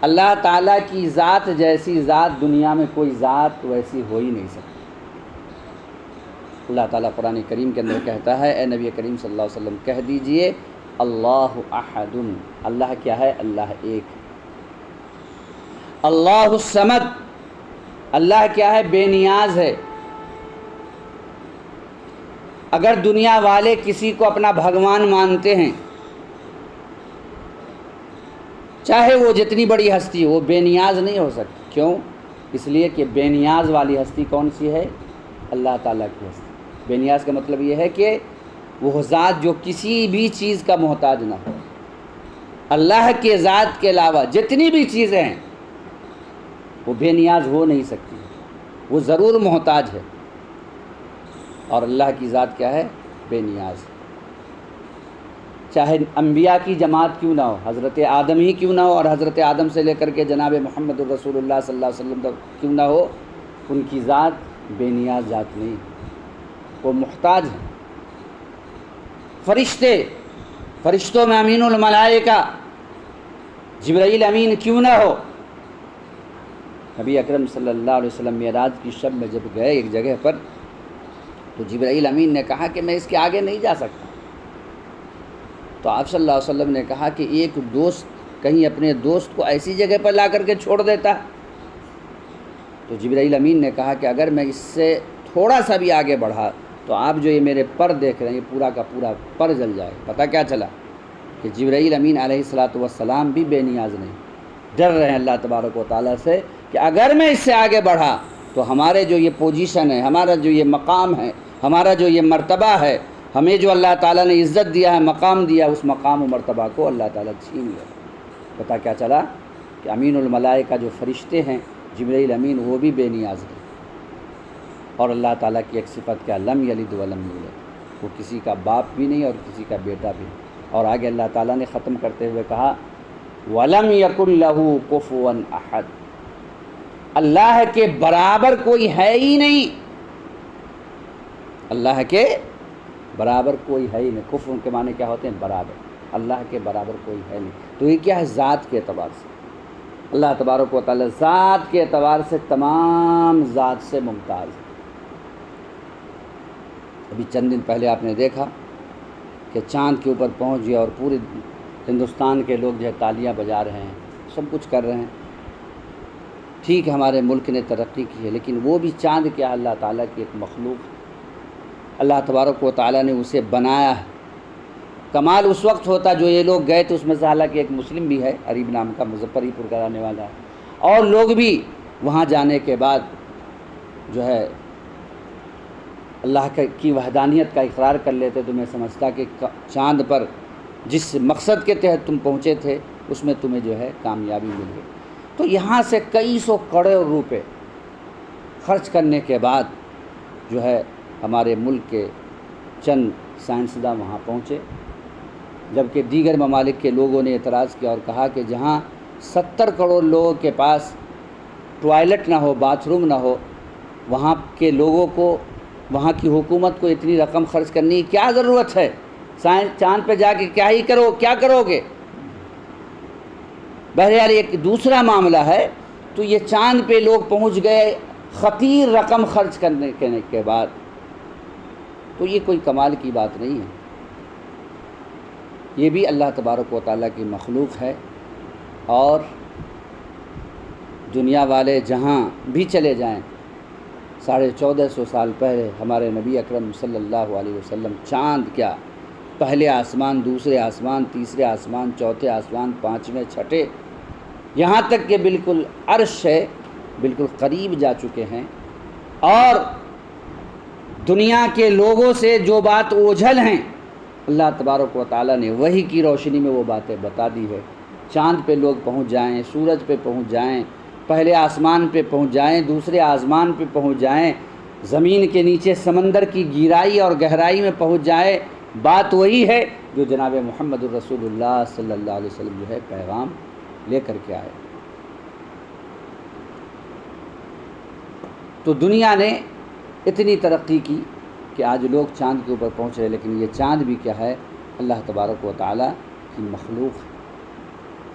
اللہ تعالیٰ کی ذات جیسی ذات دنیا میں کوئی ذات ویسی ہو ہی نہیں سکتی۔ اللہ تعالیٰ قرآن کریم کے اندر کہتا ہے، اے نبی کریم صلی اللہ علیہ وسلم کہہ دیجئے اللہ احد، اللہ کیا ہے؟ اللہ ایک۔ اللہ الصمد، اللہ کیا ہے؟ بے نیاز ہے۔ اگر دنیا والے کسی کو اپنا بھگوان مانتے ہیں، چاہے وہ جتنی بڑی ہستی ہو، وہ بے نیاز نہیں ہو سکتی۔ کیوں؟ اس لیے کہ بے نیاز والی ہستی کون سی ہے؟ اللہ تعالیٰ کی ہستی۔ بے نیاز کا مطلب یہ ہے کہ وہ ذات جو کسی بھی چیز کا محتاج نہ ہو۔ اللہ کے ذات کے علاوہ جتنی بھی چیزیں ہیں وہ بے نیاز ہو نہیں سکتی، وہ ضرور محتاج ہے، اور اللہ کی ذات کیا ہے؟ بے نیاز۔ چاہے انبیاء کی جماعت کیوں نہ ہو، حضرت آدم ہی کیوں نہ ہو، اور حضرت آدم سے لے کر کے جناب محمد الرسول اللہ صلی اللہ علیہ وسلم تک کیوں نہ ہو، ان کی ذات بے نیاز ذات نہیں، وہ محتاج ہے۔ فرشتوں میں امین الملائکہ جبرائیل امین کیوں نہ ہو، نبی اکرم صلی اللہ علیہ وسلم معراج کی شب میں جب گئے ایک جگہ پر، تو جبرائیل امین نے کہا کہ میں اس کے آگے نہیں جا سکتا۔ تو آپ صلی اللہ علیہ وسلم نے کہا کہ ایک دوست کہیں اپنے دوست کو ایسی جگہ پر لا کر کے چھوڑ دیتا ہے۔ تو جبرائیل امین نے کہا کہ اگر میں اس سے تھوڑا سا بھی آگے بڑھا تو آپ جو یہ میرے پر دیکھ رہے ہیں، یہ پورا کا پورا پر جل جائے۔ پتہ کیا چلا؟ کہ جبرائیل امین علیہ الصلاۃ والسلام بھی بے نیاز نہیں، ڈر رہے ہیں اللہ تبارک و تعالیٰ سے کہ اگر میں اس سے آگے بڑھا تو ہمارے جو یہ پوزیشن ہے، ہمارا جو یہ مقام ہے، ہمارا جو یہ مرتبہ ہے، ہمیں جو اللہ تعالیٰ نے عزت دیا ہے، مقام دیا، اس مقام و مرتبہ کو اللہ تعالیٰ چھین لیا۔ پتہ کیا چلا؟ کہ امین الملائکہ جو فرشتے ہیں، جبرائیل امین وہ بھی بے نیاز ہیں، اور اللہ تعالیٰ کی ایک صفت کیا؟ لم یلد ولم یولد، وہ کسی کا باپ بھی نہیں اور کسی کا بیٹا بھی نہیں۔ اور آگے اللہ تعالیٰ نے ختم کرتے ہوئے کہا وَلَمْ يَكُنْ لَهُ كُفُوًا أَحَدٌ، اللہ کے برابر کوئی ہے ہی نہیں، اللہ کے برابر کوئی ہے ہی نہیں۔ کفر کے معنی کیا ہوتے ہیں؟ برابر، اللہ کے برابر کوئی ہے نہیں۔ تو یہ کیا ہے؟ ذات کے اعتبار سے۔ اللہ تبارک و تعالی ذات کے اعتبار سے تمام ذات سے ممتاز ہے۔ ابھی چند دن پہلے آپ نے دیکھا کہ چاند کے اوپر پہنچ گیا اور پورے ہندوستان کے لوگ جو ہے تالیاں بجا رہے ہیں، سب کچھ کر رہے ہیں۔ ٹھیک ہے، ہمارے ملک نے ترقی کی ہے، لیکن وہ بھی چاند کیا اللہ تعالیٰ کی ایک مخلوق ہے۔ اللہ تبارک و تعالیٰ نے اسے بنایا ہے۔ کمال اس وقت ہوتا جو یہ لوگ گئے تو اس میں سے حالانکہ ایک مسلم بھی ہے، عریب نام کا، مظفری پور کا رہنے والا ہے، اور لوگ بھی وہاں جانے کے بعد جو ہے اللہ کی وحدانیت کا اقرار کر لیتے، تو میں سمجھتا کہ چاند پر جس مقصد کے تحت تم پہنچے تھے اس میں تمہیں جو ہے کامیابی مل گئی۔ تو یہاں سے کئی سو کروڑ روپے خرچ کرنے کے بعد جو ہے ہمارے ملک کے چند سائنسداں وہاں پہنچے، جبکہ دیگر ممالک کے لوگوں نے اعتراض کیا اور کہا کہ جہاں 70 کروڑ لوگوں کے پاس ٹوائلٹ نہ ہو، باتھ روم نہ ہو، وہاں کے لوگوں کو، وہاں کی حکومت کو اتنی رقم خرچ کرنے کی کیا ضرورت ہے؟ چاند پہ جا کے کیا کرو گے؟ بہرحال ایک دوسرا معاملہ ہے۔ تو یہ چاند پہ لوگ پہنچ گئے خطیر رقم خرچ کرنے کے بعد، تو یہ کوئی کمال کی بات نہیں ہے، یہ بھی اللہ تبارک و تعالیٰ کی مخلوق ہے۔ اور دنیا والے جہاں بھی چلے جائیں، 1450 سال پہلے ہمارے نبی اکرم صلی اللہ علیہ وسلم چاند کیا، پہلے آسمان، دوسرے آسمان، تیسرے آسمان، چوتھے آسمان، پانچویں، چھٹے، یہاں تک کہ بالکل عرش ہے بالکل قریب جا چکے ہیں۔ اور دنیا کے لوگوں سے جو بات اوجھل ہیں، اللہ تبارک و تعالیٰ نے وحی کی روشنی میں وہ باتیں بتا دی ہے۔ چاند پہ لوگ پہنچ جائیں، سورج پہ پہنچ جائیں، پہلے آسمان پہ پہنچ جائیں، دوسرے آسمان پہ پہنچ جائیں، زمین کے نیچے سمندر کی گہرائی اور گہرائی میں پہنچ جائیں، بات وہی ہے جو جناب محمد الرسول اللہ صلی اللہ علیہ وسلم جو ہے پیغام لے کر کے آئے۔ تو دنیا نے اتنی ترقی کی کہ آج لوگ چاند کے اوپر پہنچ رہے، لیکن یہ چاند بھی کیا ہے؟ اللہ تبارک و تعالیٰ کی مخلوق ہے۔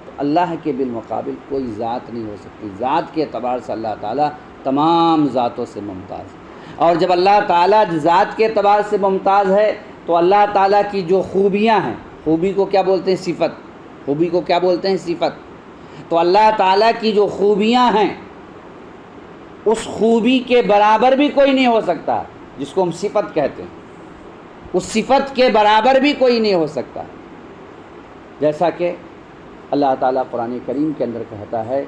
تو اللہ کے بالمقابل کوئی ذات نہیں ہو سکتی۔ ذات کے اعتبار سے اللہ تعالیٰ تمام ذاتوں سے ممتاز ہے، اور جب اللہ تعالیٰ ذات کے اعتبار سے ممتاز ہے تو اللہ تعالیٰ کی جو خوبیاں ہیں، خوبی کو کیا بولتے ہیں؟ صفت۔ خوبی کو کیا بولتے ہیں؟ صفت۔ تو اللہ تعالیٰ کی جو خوبیاں ہیں، اس خوبی کے برابر بھی کوئی نہیں ہو سکتا، جس کو ہم صفت کہتے ہیں، اس صفت کے برابر بھی کوئی نہیں ہو سکتا۔ جیسا کہ اللہ تعالیٰ قرآن کریم کے اندر کہتا ہے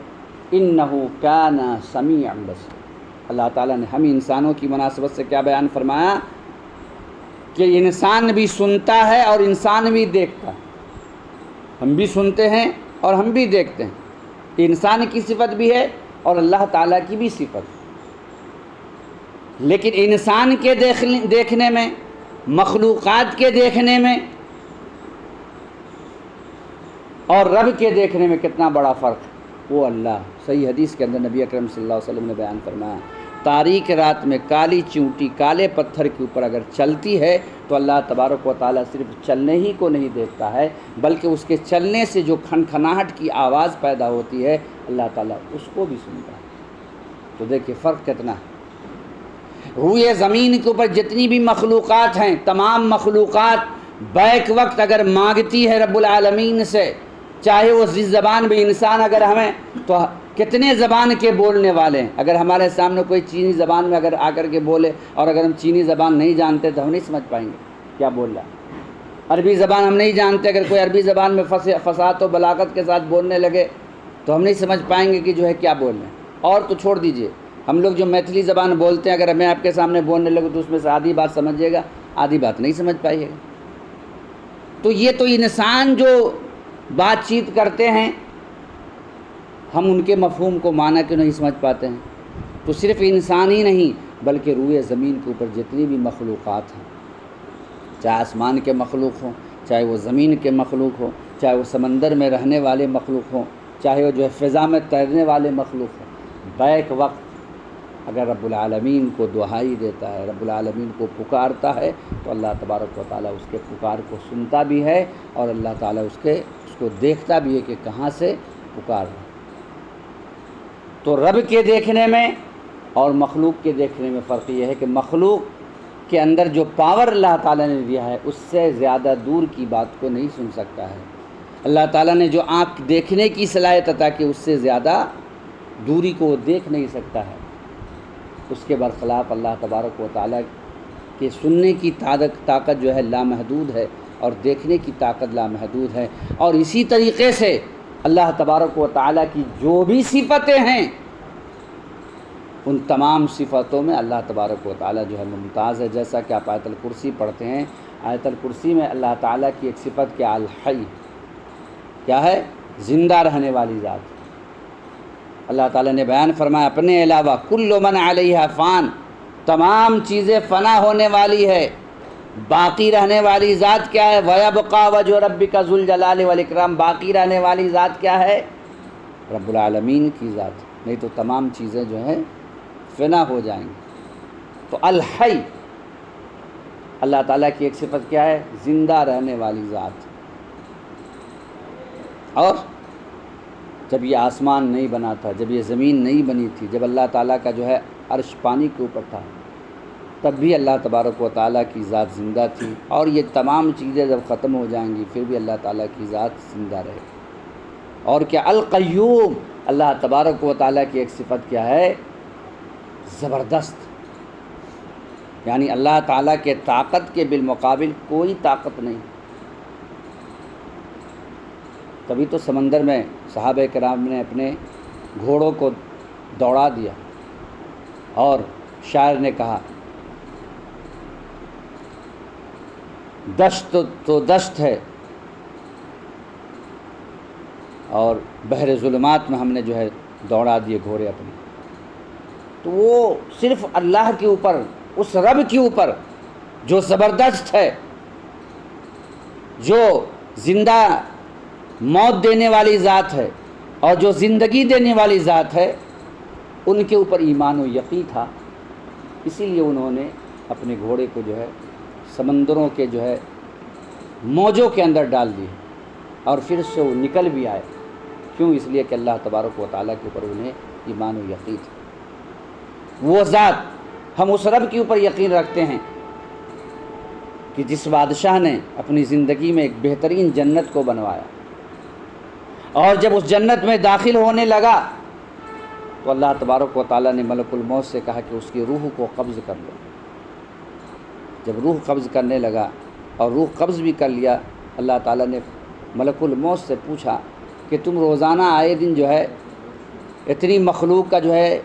اِنَّهُ كَانَ سَمِيعًا بَصِيرًا۔ اللہ تعالیٰ نے ہم انسانوں کی مناسبت سے کیا بیان فرمایا کہ انسان بھی سنتا ہے اور انسان بھی دیکھتا ہے۔ ہم بھی سنتے ہیں اور ہم بھی دیکھتے ہیں، انسان کی صفت بھی ہے اور اللہ تعالیٰ کی بھی صفت ہے۔ لیکن انسان کے دیکھنے میں، مخلوقات کے دیکھنے میں اور رب کے دیکھنے میں کتنا بڑا فرق ہے۔ وہ اللہ، صحیح حدیث کے اندر نبی اکرم صلی اللہ علیہ وسلم نے بیان فرمایا، تاریک رات میں کالی چونٹی کالے پتھر کے اوپر اگر چلتی ہے تو اللہ تبارک و تعالیٰ صرف چلنے ہی کو نہیں دیکھتا ہے، بلکہ اس کے چلنے سے جو کھنکھناہٹ کی آواز پیدا ہوتی ہے اللہ تعالیٰ اس کو بھی سنتا ہے۔ تو دیکھیں فرق کتنا ہے۔ روئے زمین کے اوپر جتنی بھی مخلوقات ہیں، تمام مخلوقات بیک وقت اگر مانگتی ہے رب العالمین سے، چاہے وہ جس زبان میں، انسان اگر ہمیں تو کتنے زبان کے بولنے والے ہیں، اگر ہمارے سامنے کوئی چینی زبان میں اگر آ کر کے بولے اور اگر ہم چینی زبان نہیں جانتے تو ہم نہیں سمجھ پائیں گے کیا بول رہا ہے۔ عربی زبان ہم نہیں جانتے، اگر کوئی عربی زبان میں فصاحت و بلاغت کے ساتھ بولنے لگے تو ہم نہیں سمجھ پائیں گے کہ جو ہے کیا بول رہے ہیں۔ اور تو چھوڑ دیجئے، ہم لوگ جو میتھلی زبان بولتے ہیں، اگر میں آپ کے سامنے بولنے لگوں تو اس میں سے آدھی بات سمجھیے گا، آدھی بات نہیں سمجھ پائیے گا۔ تو یہ تو انسان جو بات چیت کرتے ہیں، ہم ان کے مفہوم کو معنی کیوں نہیں سمجھ پاتے ہیں؟ تو صرف انسان ہی نہیں بلکہ روئے زمین کے اوپر جتنی بھی مخلوقات ہیں، چاہے آسمان کے مخلوق ہوں، چاہے وہ زمین کے مخلوق ہوں، چاہے وہ سمندر میں رہنے والے مخلوق ہوں، چاہے وہ جو ہے فضا میں تیرنے والے مخلوق ہوں، بیک وقت اگر رب العالمین کو دعائی دیتا ہے، رب العالمین کو پکارتا ہے تو اللہ تبارک و تعالیٰ اس کے پکار کو سنتا بھی ہے، اور اللہ تعالیٰ اس کو دیکھتا بھی ہے کہ کہاں سے پکار رہا ہے۔ تو رب کے دیکھنے میں اور مخلوق کے دیکھنے میں فرق یہ ہے کہ مخلوق کے اندر جو پاور اللہ تعالیٰ نے دیا ہے اس سے زیادہ دور کی بات کو نہیں سن سکتا ہے. اللہ تعالیٰ نے جو آنکھ دیکھنے کی صلاحیت عطا کی اس سے زیادہ دوری کو وہ دیکھ نہیں سکتا ہے. اس کے برخلاف اللہ تبارک و تعالیٰ کے سننے کی طاقت جو ہے لامحدود ہے اور دیکھنے کی طاقت لامحدود ہے. اور اسی طریقے سے اللہ تبارک و تعالیٰ کی جو بھی صفتیں ہیں ان تمام صفتوں میں اللہ تبارک و تعالیٰ جو ہے ممتاز ہے. جیسا کہ آپ آیت الکرسی پڑھتے ہیں، آیت الکرسی میں اللہ تعالیٰ کی ایک صفت کیا الحی، کیا ہے؟ زندہ رہنے والی ذات. اللہ تعالیٰ نے بیان فرمایا اپنے علاوہ کل من علیہا فان، تمام چیزیں فنا ہونے والی ہے، باقی رہنے والی ذات کیا ہے؟ وَيَبْقَى وَجْهُ رَبِّكَ ذُو الْجَلَالِ وَالْإِكْرَامِ، باقی رہنے والی ذات کیا ہے؟ رب العالمین کی ذات. نہیں تو تمام چیزیں جو ہیں فنا ہو جائیں گی. تو الحی اللہ تعالیٰ کی ایک صفت کیا ہے؟ زندہ رہنے والی ذات. اور جب یہ آسمان نہیں بنا تھا، جب یہ زمین نہیں بنی تھی، جب اللہ تعالیٰ کا جو ہے عرش پانی کے اوپر تھا، تب بھی اللہ تبارک و تعالیٰ کی ذات زندہ تھی. اور یہ تمام چیزیں جب ختم ہو جائیں گی پھر بھی اللہ تعالیٰ کی ذات زندہ رہے. اور کیا القیوم، اللہ تبارک و تعالیٰ کی ایک صفت کیا ہے؟ زبردست. یعنی اللہ تعالیٰ کے طاقت کے بالمقابل کوئی طاقت نہیں. تبھی تو سمندر میں صحابہ کرام نے اپنے گھوڑوں کو دوڑا دیا اور شاعر نے کہا دشت تو دشت ہے اور بحر ظلمات میں ہم نے جو ہے دوڑا دیے گھوڑے اپنے. تو وہ صرف اللہ کے اوپر، اس رب کے اوپر جو زبردست ہے، جو زندہ موت دینے والی ذات ہے اور جو زندگی دینے والی ذات ہے، ان کے اوپر ایمان و یقین تھا. اسی لیے انہوں نے اپنے گھوڑے کو جو ہے سمندروں کے جو ہے موجوں کے اندر ڈال دی اور پھر سے وہ نکل بھی آئے. کیوں؟ اس لیے کہ اللہ تبارک و تعالیٰ کے اوپر انہیں ایمان و یقین تھا. وہ ذات، ہم اس رب کے اوپر یقین رکھتے ہیں کہ جس بادشاہ نے اپنی زندگی میں ایک بہترین جنت کو بنوایا اور جب اس جنت میں داخل ہونے لگا تو اللہ تبارک و تعالیٰ نے ملک الموت سے کہا کہ اس کی روح کو قبض کر لو. جب روح قبض کرنے لگا اور روح قبض بھی کر لیا، اللہ تعالیٰ نے ملک الموت سے پوچھا کہ تم روزانہ آئے دن جو ہے اتنی مخلوق کا جو ہے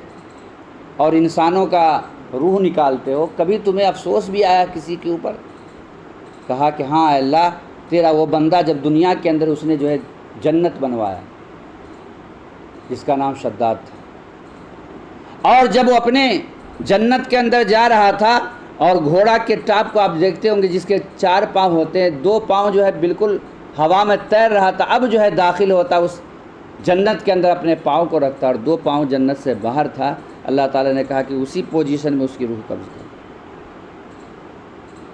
اور انسانوں کا روح نکالتے ہو، کبھی تمہیں افسوس بھی آیا کسی کے اوپر؟ کہا کہ ہاں اے اللہ، تیرا وہ بندہ جب دنیا کے اندر اس نے جو ہے جنت بنوایا جس کا نام شداد تھا، اور جب وہ اپنے جنت کے اندر جا رہا تھا اور گھوڑا کے ٹاپ کو آپ دیکھتے ہوں گے جس کے 4 پاؤں ہوتے ہیں، 2 پاؤں جو ہے بالکل ہوا میں تیر رہا تھا، اب جو ہے داخل ہوتا اس جنت کے اندر اپنے پاؤں کو رکھتا اور 2 پاؤں جنت سے باہر تھا. اللہ تعالیٰ نے کہا کہ اسی پوزیشن میں اس کی روح قبض کر.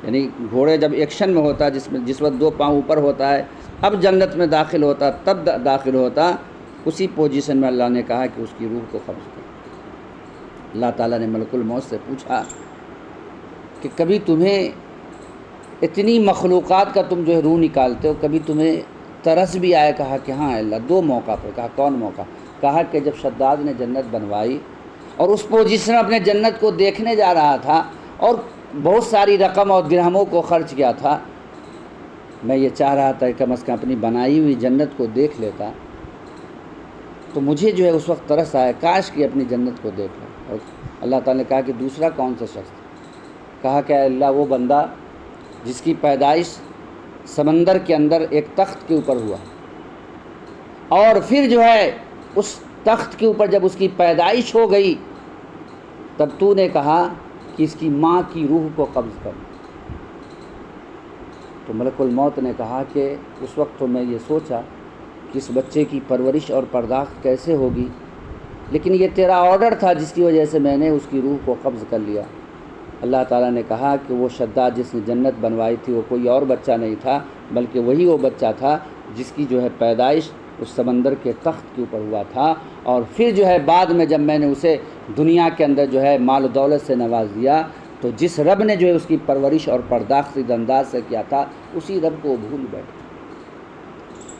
یعنی گھوڑے جب ایکشن میں ہوتا ہے، جس وقت 2 پاؤں اوپر ہوتا ہے، اب جنت میں داخل ہوتا، تب داخل ہوتا، اسی پوزیشن میں اللہ نے کہا کہ اس کی روح کو قبض کر. اللہ تعالیٰ نے ملک الموت سے پوچھا کہ کبھی تمہیں اتنی مخلوقات کا تم جو ہے روح نکالتے ہو، کبھی تمہیں ترس بھی آیا؟ کہا کہ ہاں اللہ، 2 موقع پر. کہا کون موقع؟ کہا کہ جب شداد نے جنت بنوائی اور اس پوزیشن میں اپنے جنت کو دیکھنے جا رہا تھا اور بہت ساری رقم اور درہموں کو خرچ کیا تھا، میں یہ چاہ رہا تھا کہ کم از کم اپنی بنائی ہوئی جنت کو دیکھ لیتا. تو مجھے جو ہے اس وقت ترس آیا، کاش کہ اپنی جنت کو دیکھ لوں. اور اللہ تعالیٰ نے کہا کہ دوسرا کون سا شخص؟ کہا کہ اللہ، وہ بندہ جس کی پیدائش سمندر کے اندر ایک تخت کے اوپر ہوا اور پھر جو ہے اس تخت کے اوپر جب اس کی پیدائش ہو گئی تب تو نے کہا کہ اس کی ماں کی روح کو قبض کر. تو ملک الموت نے کہا کہ اس وقت تو میں یہ سوچا کہ اس بچے کی پرورش اور پرداخت کیسے ہوگی، لیکن یہ تیرا آرڈر تھا جس کی وجہ سے میں نے اس کی روح کو قبض کر لیا. اللہ تعالیٰ نے کہا کہ وہ شداد جس نے جنت بنوائی تھی وہ کوئی اور بچہ نہیں تھا، بلکہ وہی وہ بچہ تھا جس کی جو ہے پیدائش اس سمندر کے تخت کے اوپر ہوا تھا، اور پھر جو ہے بعد میں جب میں نے اسے دنیا کے اندر جو ہے مال و دولت سے نواز دیا، تو جس رب نے جو ہے اس کی پرورش اور پرداخت اس انداز سے کیا تھا، اسی رب کو وہ بھول بیٹھے۔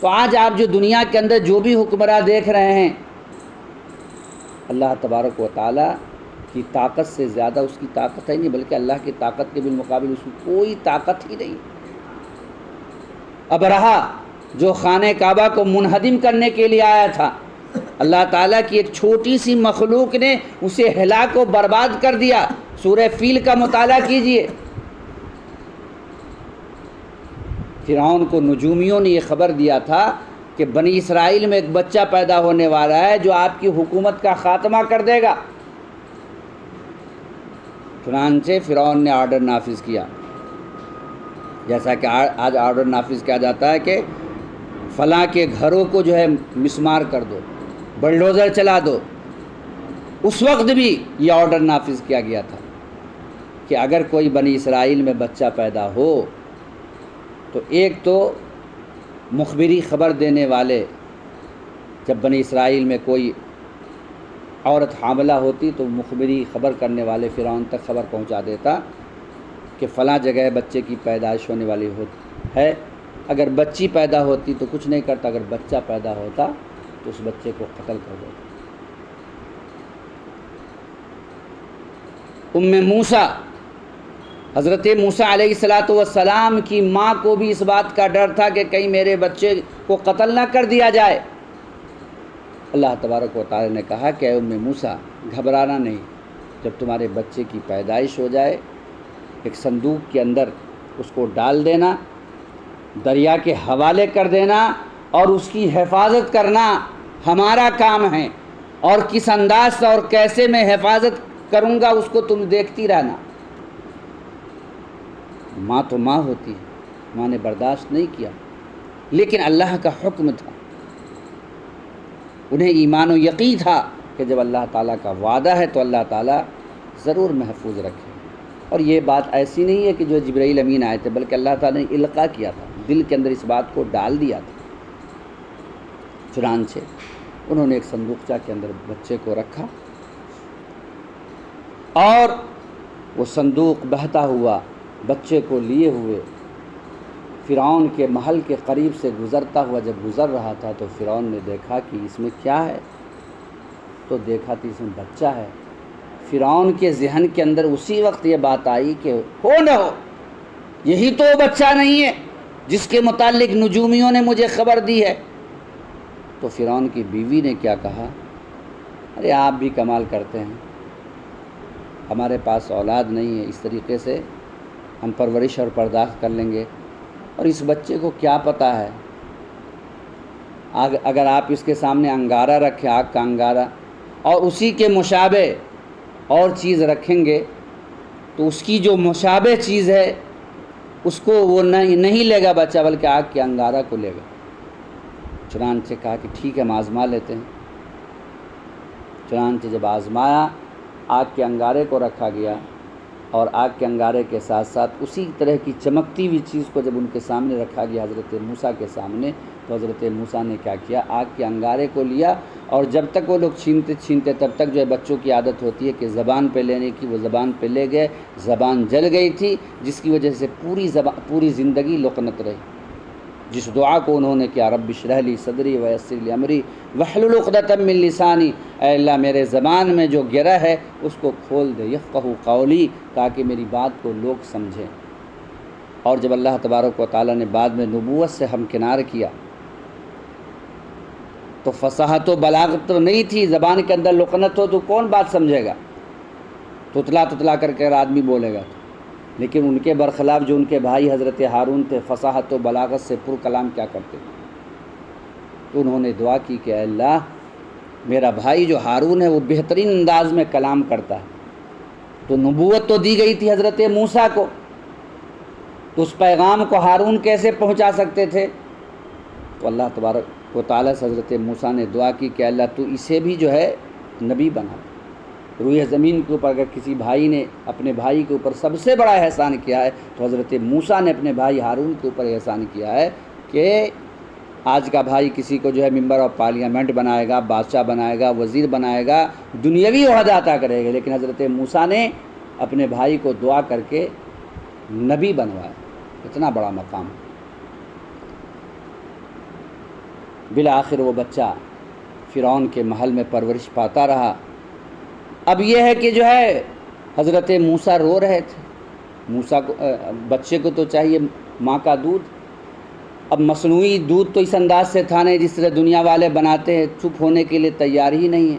تو آج آپ جو دنیا کے اندر جو بھی حکمراں دیکھ رہے ہیں، اللہ تبارک و تعالیٰ کی طاقت سے زیادہ اس کی طاقت ہے نہیں، بلکہ اللہ کی طاقت کے بالمقابل اس کی کوئی طاقت ہی نہیں۔ ابرہہ جو خانہ کعبہ کو منہدم کرنے کے لیے آیا تھا، اللہ تعالیٰ کی ایک چھوٹی سی مخلوق نے اسے ہلاک و برباد کر دیا۔ سورہ فیل کا مطالعہ کیجئے۔ فرعون کو نجومیوں نے یہ خبر دیا تھا کہ بنی اسرائیل میں ایک بچہ پیدا ہونے والا ہے جو آپ کی حکومت کا خاتمہ کر دے گا۔ چنانچہ فرعون نے آرڈر نافذ کیا، جیسا کہ آج آرڈر نافذ کیا جاتا ہے کہ فلاں کے گھروں کو جو ہے مسمار کر دو، بلڈوزر چلا دو۔ اس وقت بھی یہ آرڈر نافذ کیا گیا تھا کہ اگر کوئی بنی اسرائیل میں بچہ پیدا ہو تو ایک تو مخبری خبر دینے والے، جب بنی اسرائیل میں کوئی عورت حاملہ ہوتی تو مخبری خبر کرنے والے فرعون تک خبر پہنچا دیتا کہ فلاں جگہ بچے کی پیدائش ہونے والی ہے۔ اگر بچی پیدا ہوتی تو کچھ نہیں کرتا، اگر بچہ پیدا ہوتا تو اس بچے کو قتل کر دیتا۔ موسیٰ، حضرت موسیٰ علیہ السلام کی ماں کو بھی اس بات کا ڈر تھا کہ کہیں میرے بچے کو قتل نہ کر دیا جائے۔ اللہ تبارک و تعالی نے کہا کہ اے موسیٰ، گھبرانا نہیں، جب تمہارے بچے کی پیدائش ہو جائے ایک صندوق کے اندر اس کو ڈال دینا، دریا کے حوالے کر دینا، اور اس کی حفاظت کرنا ہمارا کام ہے، اور کس انداز سے اور کیسے میں حفاظت کروں گا اس کو تم دیکھتی رہنا۔ ماں تو ماں ہوتی ہے، ماں نے برداشت نہیں کیا، لیکن اللہ کا حکم تھا، انہیں ایمان و یقین تھا کہ جب اللہ تعالیٰ کا وعدہ ہے تو اللہ تعالیٰ ضرور محفوظ رکھے۔ اور یہ بات ایسی نہیں ہے کہ جو جبرائیل امین آئے تھے، بلکہ اللہ تعالیٰ نے القاء کیا تھا، دل کے اندر اس بات کو ڈال دیا تھا۔ چنانچہ انہوں نے ایک صندوقچہ کے اندر بچے کو رکھا، اور وہ صندوق بہتا ہوا بچے کو لیے ہوئے فرعون کے محل کے قریب سے گزرتا ہوا جب گزر رہا تھا تو فرعون نے دیکھا کہ اس میں کیا ہے، تو دیکھا کہ اس میں بچہ ہے۔ فرعون کے ذہن کے اندر اسی وقت یہ بات آئی کہ ہو نہ ہو یہی تو وہ بچہ نہیں ہے جس کے متعلق نجومیوں نے مجھے خبر دی ہے۔ تو فرعون کی بیوی نے کیا کہا، ارے آپ بھی کمال کرتے ہیں، ہمارے پاس اولاد نہیں ہے، اس طریقے سے ہم پرورش اور پرداخت کر لیں گے، اور اس بچے کو کیا پتہ ہے، اگر آپ اس کے سامنے انگارہ رکھیں، آگ کا انگارہ، اور اسی کے مشابہ اور چیز رکھیں گے تو اس کی جو مشابہ چیز ہے اس کو وہ نہیں لے گا بچہ، بلکہ آگ کے انگارہ کو لے گا۔ چنانچہ کہا کہ ٹھیک ہے ہم آزما لیتے ہیں۔ چنانچہ جب آزمایا، آگ کے انگارے کو رکھا گیا، اور آگ کے انگارے کے ساتھ ساتھ اسی طرح کی چمکتی ہوئی چیز کو جب ان کے سامنے رکھا گیا حضرت موسیٰ کے سامنے، تو حضرت موسیٰ نے کیا کیا، آگ کے انگارے کو لیا، اور جب تک وہ لوگ چھینتے تب تک جو ہے بچوں کی عادت ہوتی ہے کہ زبان پہ لینے کی، وہ زبان پہ لے گئے، زبان جل گئی تھی، جس کی وجہ سے پوری زندگی لقنت رہی۔ جس دعا کو انہوں نے کیا، رب اشرح لی صدری ویسر لی امری واحلل عقدۃ من لسانی، اے اللہ میرے زبان میں جو گرہ ہے اس کو کھول دے، یفقہوا قولی، تاکہ میری بات کو لوگ سمجھیں۔ اور جب اللہ تبارک و تعالیٰ نے بعد میں نبوت سے ہمکنار کیا تو فصاحت و بلاغت تو نہیں تھی، زبان کے اندر لقنت ہو تو کون بات سمجھے گا، تتلا کر کے آدمی بولے گا۔ لیکن ان کے برخلاف جو ان کے بھائی حضرت ہارون تھے، فصاحت و بلاغت سے پر کلام کیا کرتے تھے، تو انہوں نے دعا کی کہ اے اللہ میرا بھائی جو ہارون ہے وہ بہترین انداز میں کلام کرتا ہے، تو نبوت تو دی گئی تھی حضرت موسیٰ کو، تو اس پیغام کو ہارون کیسے پہنچا سکتے تھے؟ تو اللہ تبارک و تعالیٰ سے حضرت موسیٰ نے دعا کی کہ اللہ تو اسے بھی جو ہے نبی بنا۔ روئے زمین کے اوپر اگر کسی بھائی نے اپنے بھائی کے اوپر سب سے بڑا احسان کیا ہے تو حضرت موسیٰ نے اپنے بھائی ہارون کے اوپر احسان کیا ہے کہ آج کا بھائی کسی کو جو ہے ممبر آف پارلیمنٹ بنائے گا، بادشاہ بنائے گا، وزیر بنائے گا، دنیاوی عہدہ عطا کرے گا، لیکن حضرت موسیٰ نے اپنے بھائی کو دعا کر کے نبی بنوایا۔ اتنا بڑا مقام۔ بالآخر وہ بچہ فرعون کے محل میں پرورش پاتا رہا۔ اب یہ ہے کہ جو ہے حضرت موسیٰ رو رہے تھے، موسیٰ کو بچے کو تو چاہیے ماں کا دودھ، اب مصنوعی دودھ تو اس انداز سے تھا نہیں جس طرح دنیا والے بناتے ہیں، چپ ہونے کے لیے تیار ہی نہیں ہے۔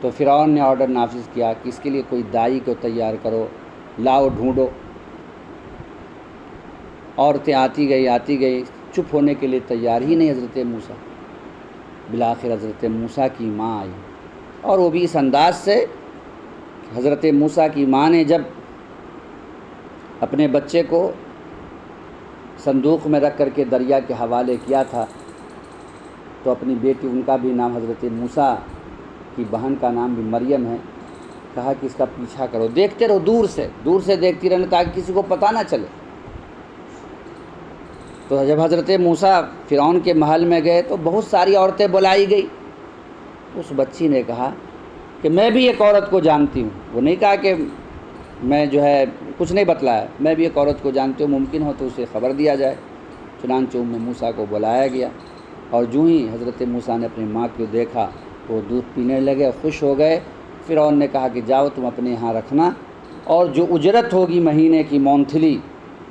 تو فرعون نے آرڈر نافذ کیا کہ اس کے لیے کوئی دائی کو تیار کرو، لاؤ، ڈھونڈو۔ عورتیں آتی گئی، چپ ہونے کے لیے تیار ہی نہیں حضرت موسیٰ۔ بالآخر حضرت موسیٰ کی ماں آئی، اور وہ بھی اس انداز سے حضرت موسیٰ کی ماں نے جب اپنے بچے کو صندوق میں رکھ کر کے دریا کے حوالے کیا تھا، تو اپنی بیٹی، ان کا بھی نام حضرت موسیٰ کی بہن کا نام بھی مریم ہے، کہا کہ اس کا پیچھا کرو، دیکھتے رہو، دور سے دیکھتی رہنا تاکہ کسی کو پتہ نہ چلے۔ تو جب حضرت موسیٰ فرعون کے محل میں گئے تو بہت ساری عورتیں بلائی گئی۔ اس بچی نے کہا کہ میں بھی ایک عورت کو جانتی ہوں۔ وہ نہیں کہا کہ میں جو ہے کچھ نہیں بتلایا، میں بھی ایک عورت کو جانتی ہوں، ممکن ہو تو اسے خبر دیا جائے۔ چنانچہ موسیٰ کو بلایا گیا، اور جو ہی حضرت موسیٰ نے اپنی ماں کو دیکھا وہ دودھ پینے لگے، خوش ہو گئے۔ فرعون نے کہا کہ جاؤ تم اپنے یہاں رکھنا، اور جو اجرت ہوگی مہینے کی مونتھلی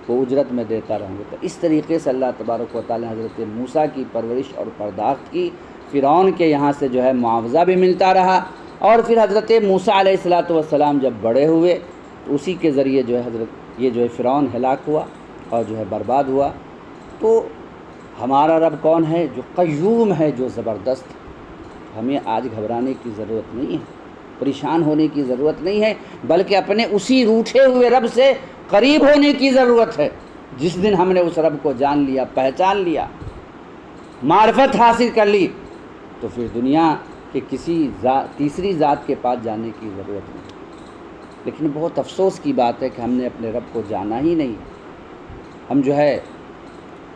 وہ اجرت میں دیتا رہوں گا۔ تو اس طریقے سے اللہ تبارک و تعالی حضرت موسیٰ کی پرورش اور پرداخت کی۔ فرعون کے یہاں سے جو ہے معاوضہ بھی ملتا رہا، اور پھر حضرت موسیٰ علیہ السلام جب بڑے ہوئے تو اسی کے ذریعے جو ہے یہ جو ہے فرعون ہلاک ہوا اور جو ہے برباد ہوا۔ تو ہمارا رب کون ہے؟ جو قیوم ہے، جو زبردست۔ ہمیں آج گھبرانے کی ضرورت نہیں ہے، پریشان ہونے کی ضرورت نہیں ہے، بلکہ اپنے اسی روٹھے ہوئے رب سے قریب ہونے کی ضرورت ہے۔ جس دن ہم نے اس رب کو جان لیا، پہچان لیا، معرفت حاصل کر لی، تو پھر دنیا کے کسی تیسری ذات کے پاس جانے کی ضرورت نہیں۔ لیکن بہت افسوس کی بات ہے کہ ہم نے اپنے رب کو جانا ہی نہیں۔ ہم جو ہے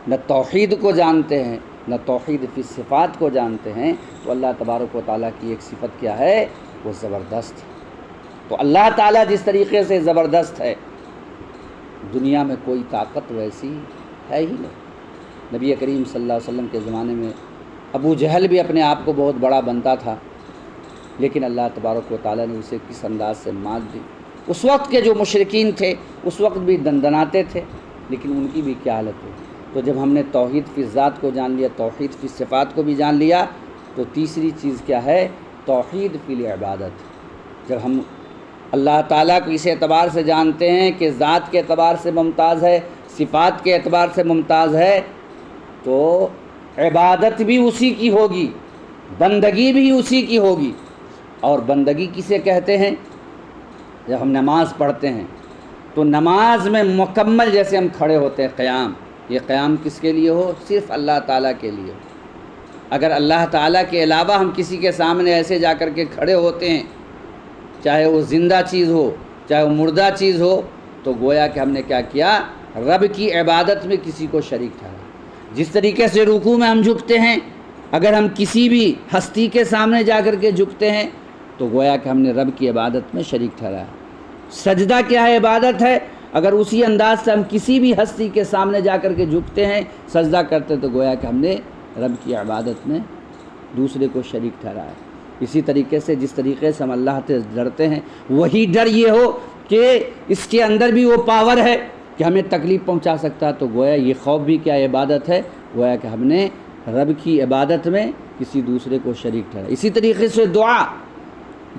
نہ توحید کو جانتے ہیں، نہ توحید فی صفات کو جانتے ہیں۔ تو اللہ تبارک و تعالیٰ کی ایک صفت کیا ہے؟ وہ زبردست۔ تو اللہ تعالیٰ جس طریقے سے زبردست ہے، دنیا میں کوئی طاقت ویسی ہے ہی نہیں۔ نبی کریم صلی اللہ علیہ وسلم کے زمانے میں ابو جہل بھی اپنے آپ کو بہت بڑا بنتا تھا، لیکن اللہ تبارک و تعالیٰ نے اسے کس انداز سے مات دی۔ اس وقت کے جو مشرکین تھے اس وقت بھی دندناتے تھے، لیکن ان کی بھی کیا حالت ہوئی۔ تو جب ہم نے توحید فی ذات کو جان لیا، توحید فی صفات کو بھی جان لیا، تو تیسری چیز کیا ہے؟ توحید فی العبادت۔ جب ہم اللہ تعالیٰ کو اس اعتبار سے جانتے ہیں کہ ذات کے اعتبار سے ممتاز ہے، صفات کے اعتبار سے ممتاز ہے، تو عبادت بھی اسی کی ہوگی، بندگی بھی اسی کی ہوگی۔ اور بندگی کسے کہتے ہیں؟ جب ہم نماز پڑھتے ہیں تو نماز میں مکمل جیسے ہم کھڑے ہوتے ہیں، قیام، یہ قیام کس کے لیے ہو؟ صرف اللہ تعالیٰ کے لیے۔ اگر اللہ تعالیٰ کے علاوہ ہم کسی کے سامنے ایسے جا کر کے کھڑے ہوتے ہیں، چاہے وہ زندہ چیز ہو چاہے وہ مردہ چیز ہو، تو گویا کہ ہم نے کیا کیا؟ رب کی عبادت میں کسی کو شریک ٹھہرایا۔ جس طریقے سے رکوع میں ہم جھکتے ہیں، اگر ہم کسی بھی ہستی کے سامنے جا کر کے جھکتے ہیں تو گویا کہ ہم نے رب کی عبادت میں شریک ٹھہرایا۔ سجدہ کیا ہے؟ عبادت ہے۔ اگر اسی انداز سے ہم کسی بھی ہستی کے سامنے جا کر کے جھکتے ہیں، سجدہ کرتے، تو گویا کہ ہم نے رب کی عبادت میں دوسرے کو شریک ٹھہرایا۔ اسی طریقے سے جس طریقے سے ہم اللہ سے ڈرتے ہیں، وہی ڈر یہ ہو کہ اس کے اندر بھی وہ پاور ہے کہ ہمیں تکلیف پہنچا سکتا، تو گویا یہ خوف بھی کیا عبادت ہے؟ گویا کہ ہم نے رب کی عبادت میں کسی دوسرے کو شریک ٹھہرایا۔ اسی طریقے سے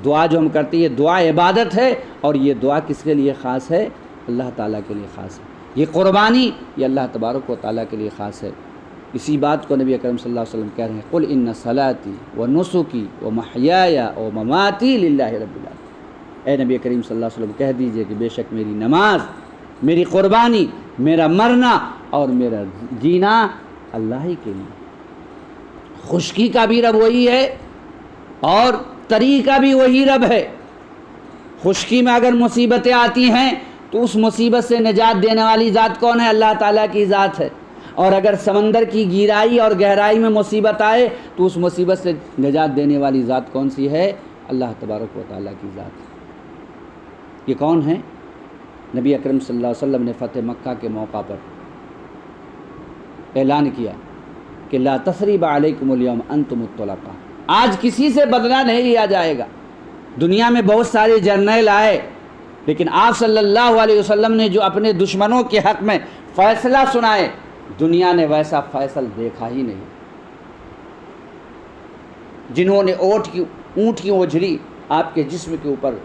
دعا جو ہم کرتے ہیں، یہ دعا عبادت ہے، اور یہ دعا کس کے لیے خاص ہے؟ اللہ تعالیٰ کے لیے خاص ہے۔ یہ قربانی یہ اللہ تبارک و تعالیٰ کے لیے خاص ہے۔ اسی بات کو نبی اکرم صلی اللہ علیہ وسلم کہہ رہے ہیں، قل ان صلاتی و نسکی و محیای و مماتی للہ رب العالمین۔ اے نبی کریم صلی اللہ علیہ وسلم کہہ دیجئے کہ بے شک میری نماز، میری قربانی، میرا مرنا اور میرا جینا اللہ ہی کے لیے۔ خشکی کا بھی رب وہی ہے اور تری کا بھی وہی رب ہے۔ خشکی میں اگر مصیبتیں آتی ہیں تو اس مصیبت سے نجات دینے والی ذات کون ہے؟ اللہ تعالیٰ کی ذات ہے۔ اور اگر سمندر کی گہرائی اور گہرائی میں مصیبت آئے تو اس مصیبت سے نجات دینے والی ذات کون سی ہے؟ اللہ تبارک و تعالیٰ کی ذات۔ یہ کون ہے؟ نبی اکرم صلی اللہ علیہ وسلم نے فتح مکہ کے موقع پر اعلان کیا کہ لا تثریب علیکم اليوم انتم الطلقاء، آج کسی سے بدلہ نہیں لیا جائے گا۔ دنیا میں بہت سارے جرنیل آئے، لیکن آپ صلی اللہ علیہ وسلم نے جو اپنے دشمنوں کے حق میں فیصلہ سنائے، دنیا نے ویسا فیصل دیکھا ہی نہیں۔ جنہوں نے اونٹ کی اوجھری آپ کے جسم کے اوپر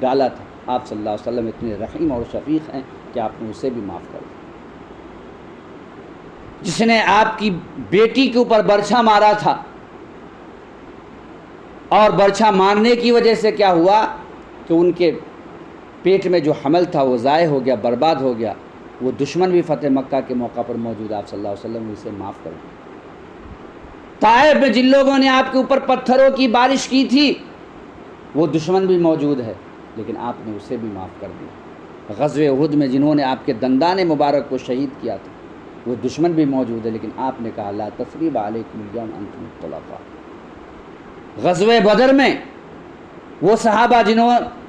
ڈالا تھا، آپ صلی اللہ علیہ وسلم اتنے رحیم اور شفیق ہیں کہ آپ نے اسے بھی معاف کر دیا۔ جس نے آپ کی بیٹی کے اوپر برچھا مارا تھا، اور برچھا مارنے کی وجہ سے کیا ہوا کہ ان کے پیٹ میں جو حمل تھا وہ ضائع ہو گیا، برباد ہو گیا، وہ دشمن بھی فتح مکہ کے موقع پر موجود، آپ صلی اللہ علیہ وسلم نے اسے معاف کر دیا۔ طائف میں جن لوگوں نے آپ کے اوپر پتھروں کی بارش کی تھی، وہ دشمن بھی موجود ہے، لیکن آپ نے اسے بھی معاف کر دیا۔ غزوہ احد میں جنہوں نے آپ کے دندان مبارک کو شہید کیا تھا، وہ دشمن بھی موجود ہے، لیکن آپ نے کہا لا تثریب علیکم اليوم انتم الطلقاء۔ غزوہ بدر میں وہ صحابہ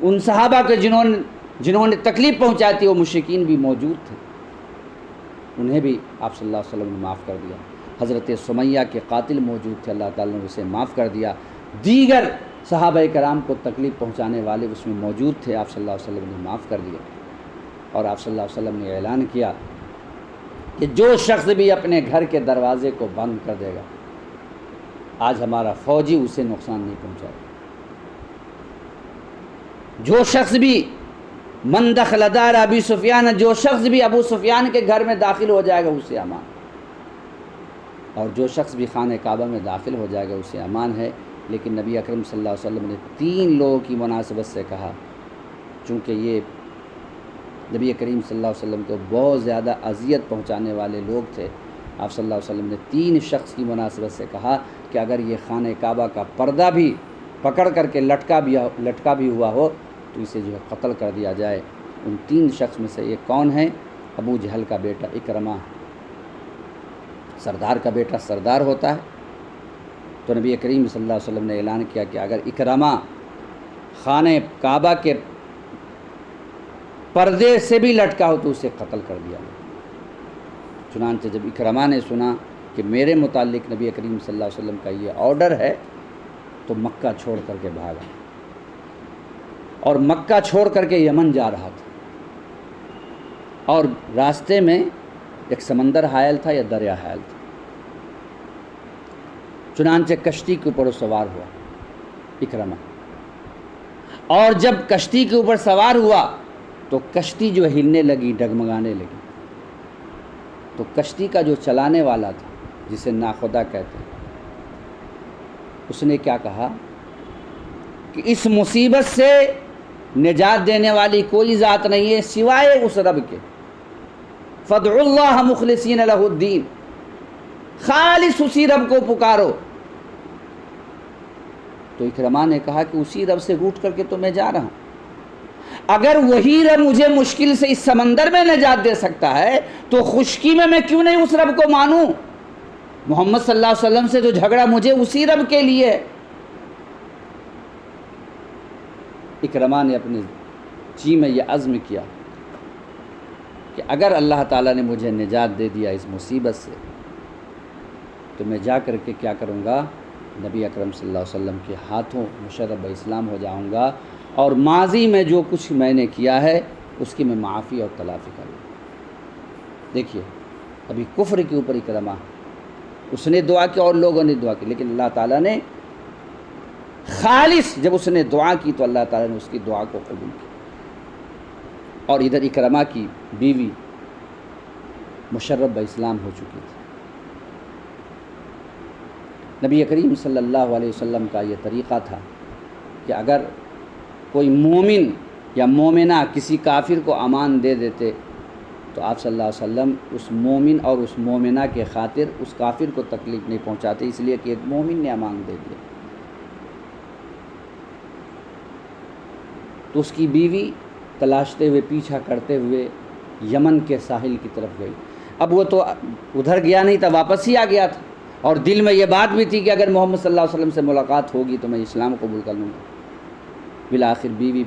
ان صحابہ کے جنہوں نے تکلیف پہنچائی تھی، وہ مشرکین بھی موجود تھے، انہیں بھی آپ صلی اللہ علیہ وسلم نے معاف کر دیا۔ حضرت سمیہ کے قاتل موجود تھے، اللہ تعالیٰ نے اسے معاف کر دیا۔ دیگر صحابہ کرام کو تکلیف پہنچانے والے اس میں موجود تھے، آپ صلی اللہ علیہ وسلم نے معاف کر دیا۔ اور آپ صلی اللہ علیہ وسلم نے اعلان کیا کہ جو شخص بھی اپنے گھر کے دروازے کو بند کر دے گا، آج ہمارا فوجی اسے نقصان نہیں پہنچائے گا۔ جو شخص بھی من دخل دار ابی سفیان، جو شخص بھی ابو سفیان کے گھر میں داخل ہو جائے گا اسے امان، اور جو شخص بھی خانہ کعبہ میں داخل ہو جائے گا اسے امان ہے۔ لیکن نبی اکرم صلی اللہ علیہ وسلم نے 3 لوگوں کی مناسبت سے کہا، چونکہ یہ نبی کریم صلی اللہ علیہ وسلم کو بہت زیادہ اذیت پہنچانے والے لوگ تھے، آپ صلی اللہ علیہ وسلم نے 3 شخص کی مناسبت سے کہا کہ اگر یہ خانہ کعبہ کا پردہ بھی پکڑ کر کے لٹکا بھی ہوا ہو تو اسے جو ہے قتل کر دیا جائے۔ ان 3 شخص میں سے ایک کون ہے؟ ابو جہل کا بیٹا اکرمہ۔ سردار کا بیٹا سردار ہوتا ہے، تو نبی کریم صلی اللہ علیہ وسلم نے اعلان کیا کہ اگر اکرمہ خانہ کعبہ کے پردے سے بھی لٹکا ہو تو اسے قتل کر دیا جائے۔ چنانچہ جب اکرمہ نے سنا کہ میرے متعلق نبی کریم صلی اللہ علیہ وسلم کا یہ آرڈر ہے، تو مکہ چھوڑ کر کے بھاگا، اور مکہ چھوڑ کر کے یمن جا رہا تھا، اور راستے میں ایک سمندر حائل تھا یا دریا حائل تھا۔ چنانچہ کشتی کے اوپر سوار ہوا اکرمہ، اور جب کشتی کے اوپر سوار ہوا تو کشتی جو ہلنے لگی، ڈگمگانے لگی۔ تو کشتی کا جو چلانے والا تھا، جسے ناخدا کہتے ہیں، اس نے کیا کہا کہ اس مصیبت سے نجات دینے والی کوئی ذات نہیں ہے سوائے اس رب کے، فادعوا اللہ مخلصین لہ الدین، خالص اسی رب کو پکارو۔ تو اکرمہ نے کہا کہ اسی رب سے روٹ کر کے تو میں جا رہا ہوں، اگر وہی رب مجھے مشکل سے اس سمندر میں نجات دے سکتا ہے تو خشکی میں کیوں نہیں اس رب کو مانوں؟ محمد صلی اللہ علیہ وسلم سے جو جھگڑا مجھے اسی رب کے لیے ہے۔ اکرمہ نے اپنے جی میں یہ عزم کیا کہ اگر اللہ تعالیٰ نے مجھے نجات دے دیا اس مصیبت سے تو میں جا کر کے کیا کروں گا؟ نبی اکرم صلی اللہ علیہ وسلم کے ہاتھوں مشرب اسلام ہو جاؤں گا، اور ماضی میں جو کچھ میں نے کیا ہے اس کی میں معافی اور تلافی کروں گا۔ دیکھیے ابھی کفر کے اوپر اکرمہ، اس نے دعا کی اور لوگوں نے دعا کی، لیکن اللہ تعالیٰ نے خالص جب اس نے دعا کی تو اللہ تعالیٰ نے اس کی دعا کو قبول کیا۔ اور ادھر اکرمہ کی بیوی مشرب اسلام ہو چکی تھی۔ نبی کریم صلی اللہ علیہ وسلم کا یہ طریقہ تھا کہ اگر کوئی مومن یا مومنہ کسی کافر کو امان دے دیتے تو آپ صلی اللہ علیہ وسلم اس مومن اور اس مومنہ کے خاطر اس کافر کو تکلیف نہیں پہنچاتے، اس لیے کہ ایک مومن نے امان دے دیا۔ تو اس کی بیوی تلاشتے ہوئے، پیچھا کرتے ہوئے یمن کے ساحل کی طرف گئی۔ اب وہ تو ادھر گیا نہیں تھا، واپس ہی آ گیا تھا، اور دل میں یہ بات بھی تھی کہ اگر محمد صلی اللہ علیہ وسلم سے ملاقات ہوگی تو میں اسلام قبول کر لوں گا۔ بالآخر بیوی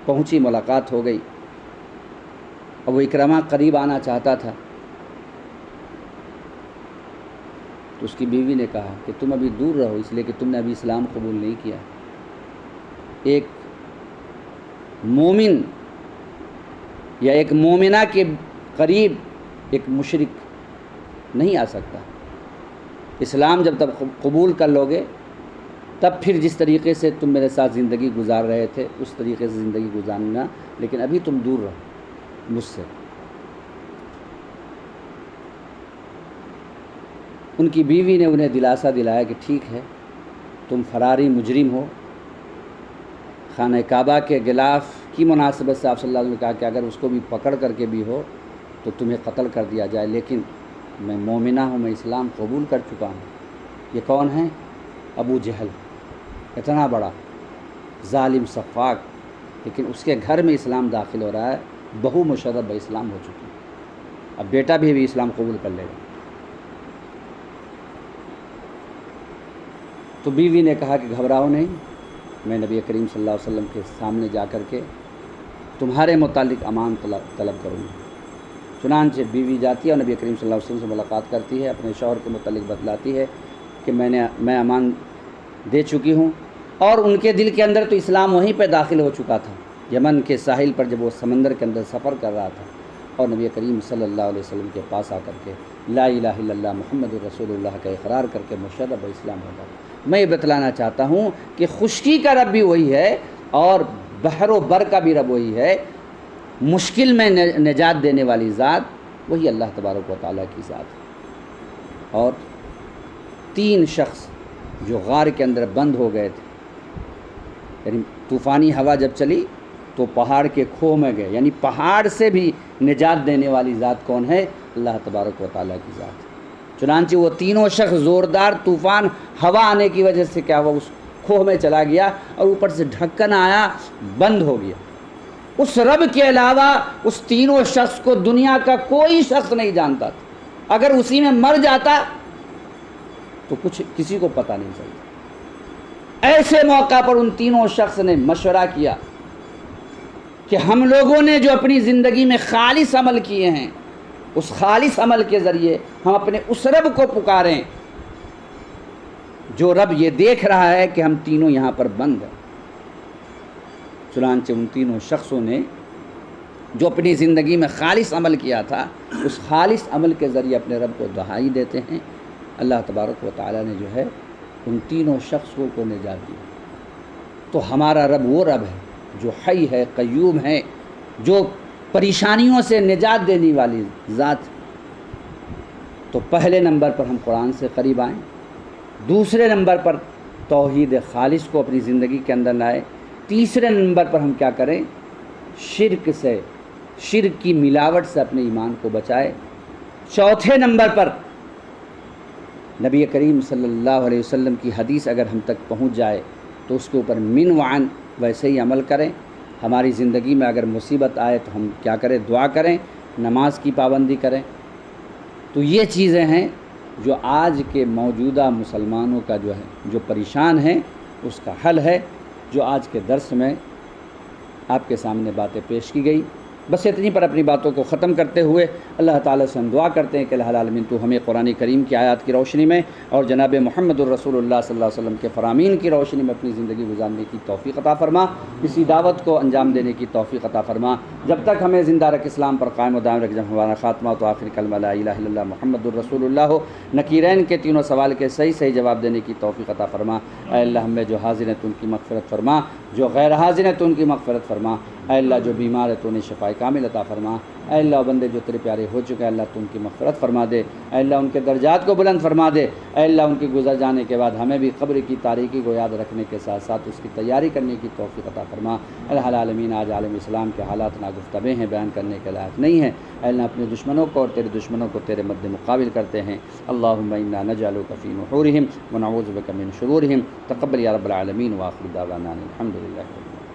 پہنچی، ملاقات ہو گئی۔ اب وہ اکرمہ قریب آنا چاہتا تھا تو اس کی بیوی نے کہا کہ تم ابھی دور رہو، اس لیے کہ تم نے ابھی اسلام قبول نہیں کیا۔ ایک مومن یا ایک مومنہ کے قریب ایک مشرک نہیں آ سکتا۔ اسلام جب تک قبول کر لو گے تب پھر جس طریقے سے تم میرے ساتھ زندگی گزار رہے تھے اس طریقے سے زندگی گزارنا، لیکن ابھی تم دور رہو مجھ سے۔ ان کی بیوی نے انہیں دلاسا دلایا کہ ٹھیک ہے، تم فراری مجرم ہو، خانہ کعبہ کے غلاف کی مناسبت سے آپ صلی اللہ علیہ وسلم نے کہا کہ اگر اس کو بھی پکڑ کر کے بھی ہو تو تمہیں قتل کر دیا جائے، لیکن میں مومنہ ہوں، میں اسلام قبول کر چکا ہوں۔ یہ کون ہیں؟ ابو جہل، اتنا بڑا ظالم سفاک، لیکن اس کے گھر میں اسلام داخل ہو رہا ہے، بہو مشرب اسلام ہو چکی ہے، اب بیٹا بھی اسلام قبول کر لے گا۔ تو بیوی نے کہا کہ گھبراؤ نہیں، میں نبی کریم صلی اللہ علیہ وسلم کے سامنے جا کر کے تمہارے متعلق امان طلب کروں گی۔ چنانچہ بیوی جاتی ہے اور نبی کریم صلی اللہ علیہ وسلم سے ملاقات کرتی ہے، اپنے شوہر کے متعلق بتلاتی ہے کہ میں امان دے چکی ہوں، اور ان کے دل کے اندر تو اسلام وہیں پہ داخل ہو چکا تھا، یمن کے ساحل پر جب وہ سمندر کے اندر سفر کر رہا تھا اور نبی کریم صلی اللہ علیہ وسلم کے پاس آ کر کے لا الہ الا اللہ محمد الرسول اللہ کا اقرار کر کے مشرب اسلام ہو گیا۔ میں یہ بتلانا چاہتا ہوں کہ خشکی کا رب بھی وہی ہے اور بحر و بر کا بھی رب وہی ہے، مشکل میں نجات دینے والی ذات وہی اللہ تبارک و تعالیٰ کی ذات ہے۔ اور 3 شخص جو غار کے اندر بند ہو گئے تھے، یعنی طوفانی ہوا جب چلی تو پہاڑ کے کھو میں گئے، یعنی پہاڑ سے بھی نجات دینے والی ذات کون ہے؟ اللہ تبارک و تعالیٰ کی ذات ہے۔ چنانچہ وہ تینوں شخص زوردار طوفان ہوا آنے کی وجہ سے کیا ہوا، اس کھو میں چلا گیا اور اوپر سے ڈھکن آیا، بند ہو گیا۔ اس رب کے علاوہ اس تینوں شخص کو دنیا کا کوئی شخص نہیں جانتا تھا، اگر اسی میں مر جاتا تو کسی کو پتہ نہیں چلتا۔ ایسے موقع پر ان تینوں شخص نے مشورہ کیا کہ ہم لوگوں نے جو اپنی زندگی میں خالص عمل کیے ہیں، اس خالص عمل کے ذریعے ہم اپنے اس رب کو پکاریں جو رب یہ دیکھ رہا ہے کہ ہم تینوں یہاں پر بند ہیں۔ چنانچہ ان تینوں شخصوں نے جو اپنی زندگی میں خالص عمل کیا تھا، اس خالص عمل کے ذریعے اپنے رب کو دہائی دیتے ہیں۔ اللہ تبارک و تعالیٰ نے جو ہے ان تینوں شخصوں کو نجات دی۔ تو ہمارا رب وہ رب ہے جو حی ہے، قیوم ہے، جو پریشانیوں سے نجات دینے والی ذات۔ تو پہلے نمبر پر ہم قرآن سے قریب آئیں، دوسرے نمبر پر توحید خالص کو اپنی زندگی کے اندر لائیں، تیسرے نمبر پر ہم کیا کریں؟ شرک کی ملاوٹ سے اپنے ایمان کو بچائے۔ چوتھے نمبر پر نبی کریم صلی اللہ علیہ وسلم کی حدیث اگر ہم تک پہنچ جائے تو اس کے اوپر من وعن ویسے ہی عمل کریں۔ ہماری زندگی میں اگر مصیبت آئے تو ہم کیا کریں؟ دعا کریں، نماز کی پابندی کریں۔ تو یہ چیزیں ہیں جو آج کے موجودہ مسلمانوں کا جو ہے، جو پریشان ہیں، اس کا حل ہے، جو آج کے درس میں آپ کے سامنے باتیں پیش کی گئی۔ بس اتنی پر اپنی باتوں کو ختم کرتے ہوئے اللہ تعالیٰ سے ہم دعا کرتے ہیں کہ الہ العالمین تو ہمیں قرآن کریم کی آیات کی روشنی میں اور جناب محمد الرسول اللہ صلی اللہ علیہ وسلم کے فرامین کی روشنی میں اپنی زندگی گزارنے کی توفیق عطا فرما، اسی دعوت کو انجام دینے کی توفیق عطا فرما۔ جب تک ہمیں زندہ رکھ، اسلام پر قائم و دائم رکھ، جب ہمارا خاتمہ تو آخر کلمہ لا الہ الا اللہ محمد الرسول اللہ ہو۔ نکیرین کے تینوں سوال کے صحیح جواب دینے کی توفیق عطا فرما۔ اے اللہ ہم میں جو حاضر ہیں تو ان کی مغفرت فرما، جو غیر حاضر ہیں تو ان کی مغفرت فرما۔ اے اللہ جو بیمار ہے تو انہیں شفاء کامل عطا فرما۔ اے اللہ بندے جو تیرے پیارے ہو چکے ہیں اللہ تو ان کی مغفرت فرما دے۔ اے اللہ ان کے درجات کو بلند فرما دے۔ اے اللہ ان کے گزر جانے کے بعد ہمیں بھی قبر کی تاریکی کو یاد رکھنے کے ساتھ ساتھ اس کی تیاری کرنے کی توفیق عطا فرما۔ الہ العالمین آج عالم اسلام کے حالات ناگفتبے ہیں، بیان کرنے کے لائق نہیں ہیں۔ اے اللہ اپنے دشمنوں کو اور تیرے دشمنوں کو تیرے مد مقابل کرتے ہیں۔ اللہم انا نجعلک فی نحورہم ونعوذ بک من شرورہم۔ تقبل یا رب العالمین، وآخر دعوانا الحمد للہ۔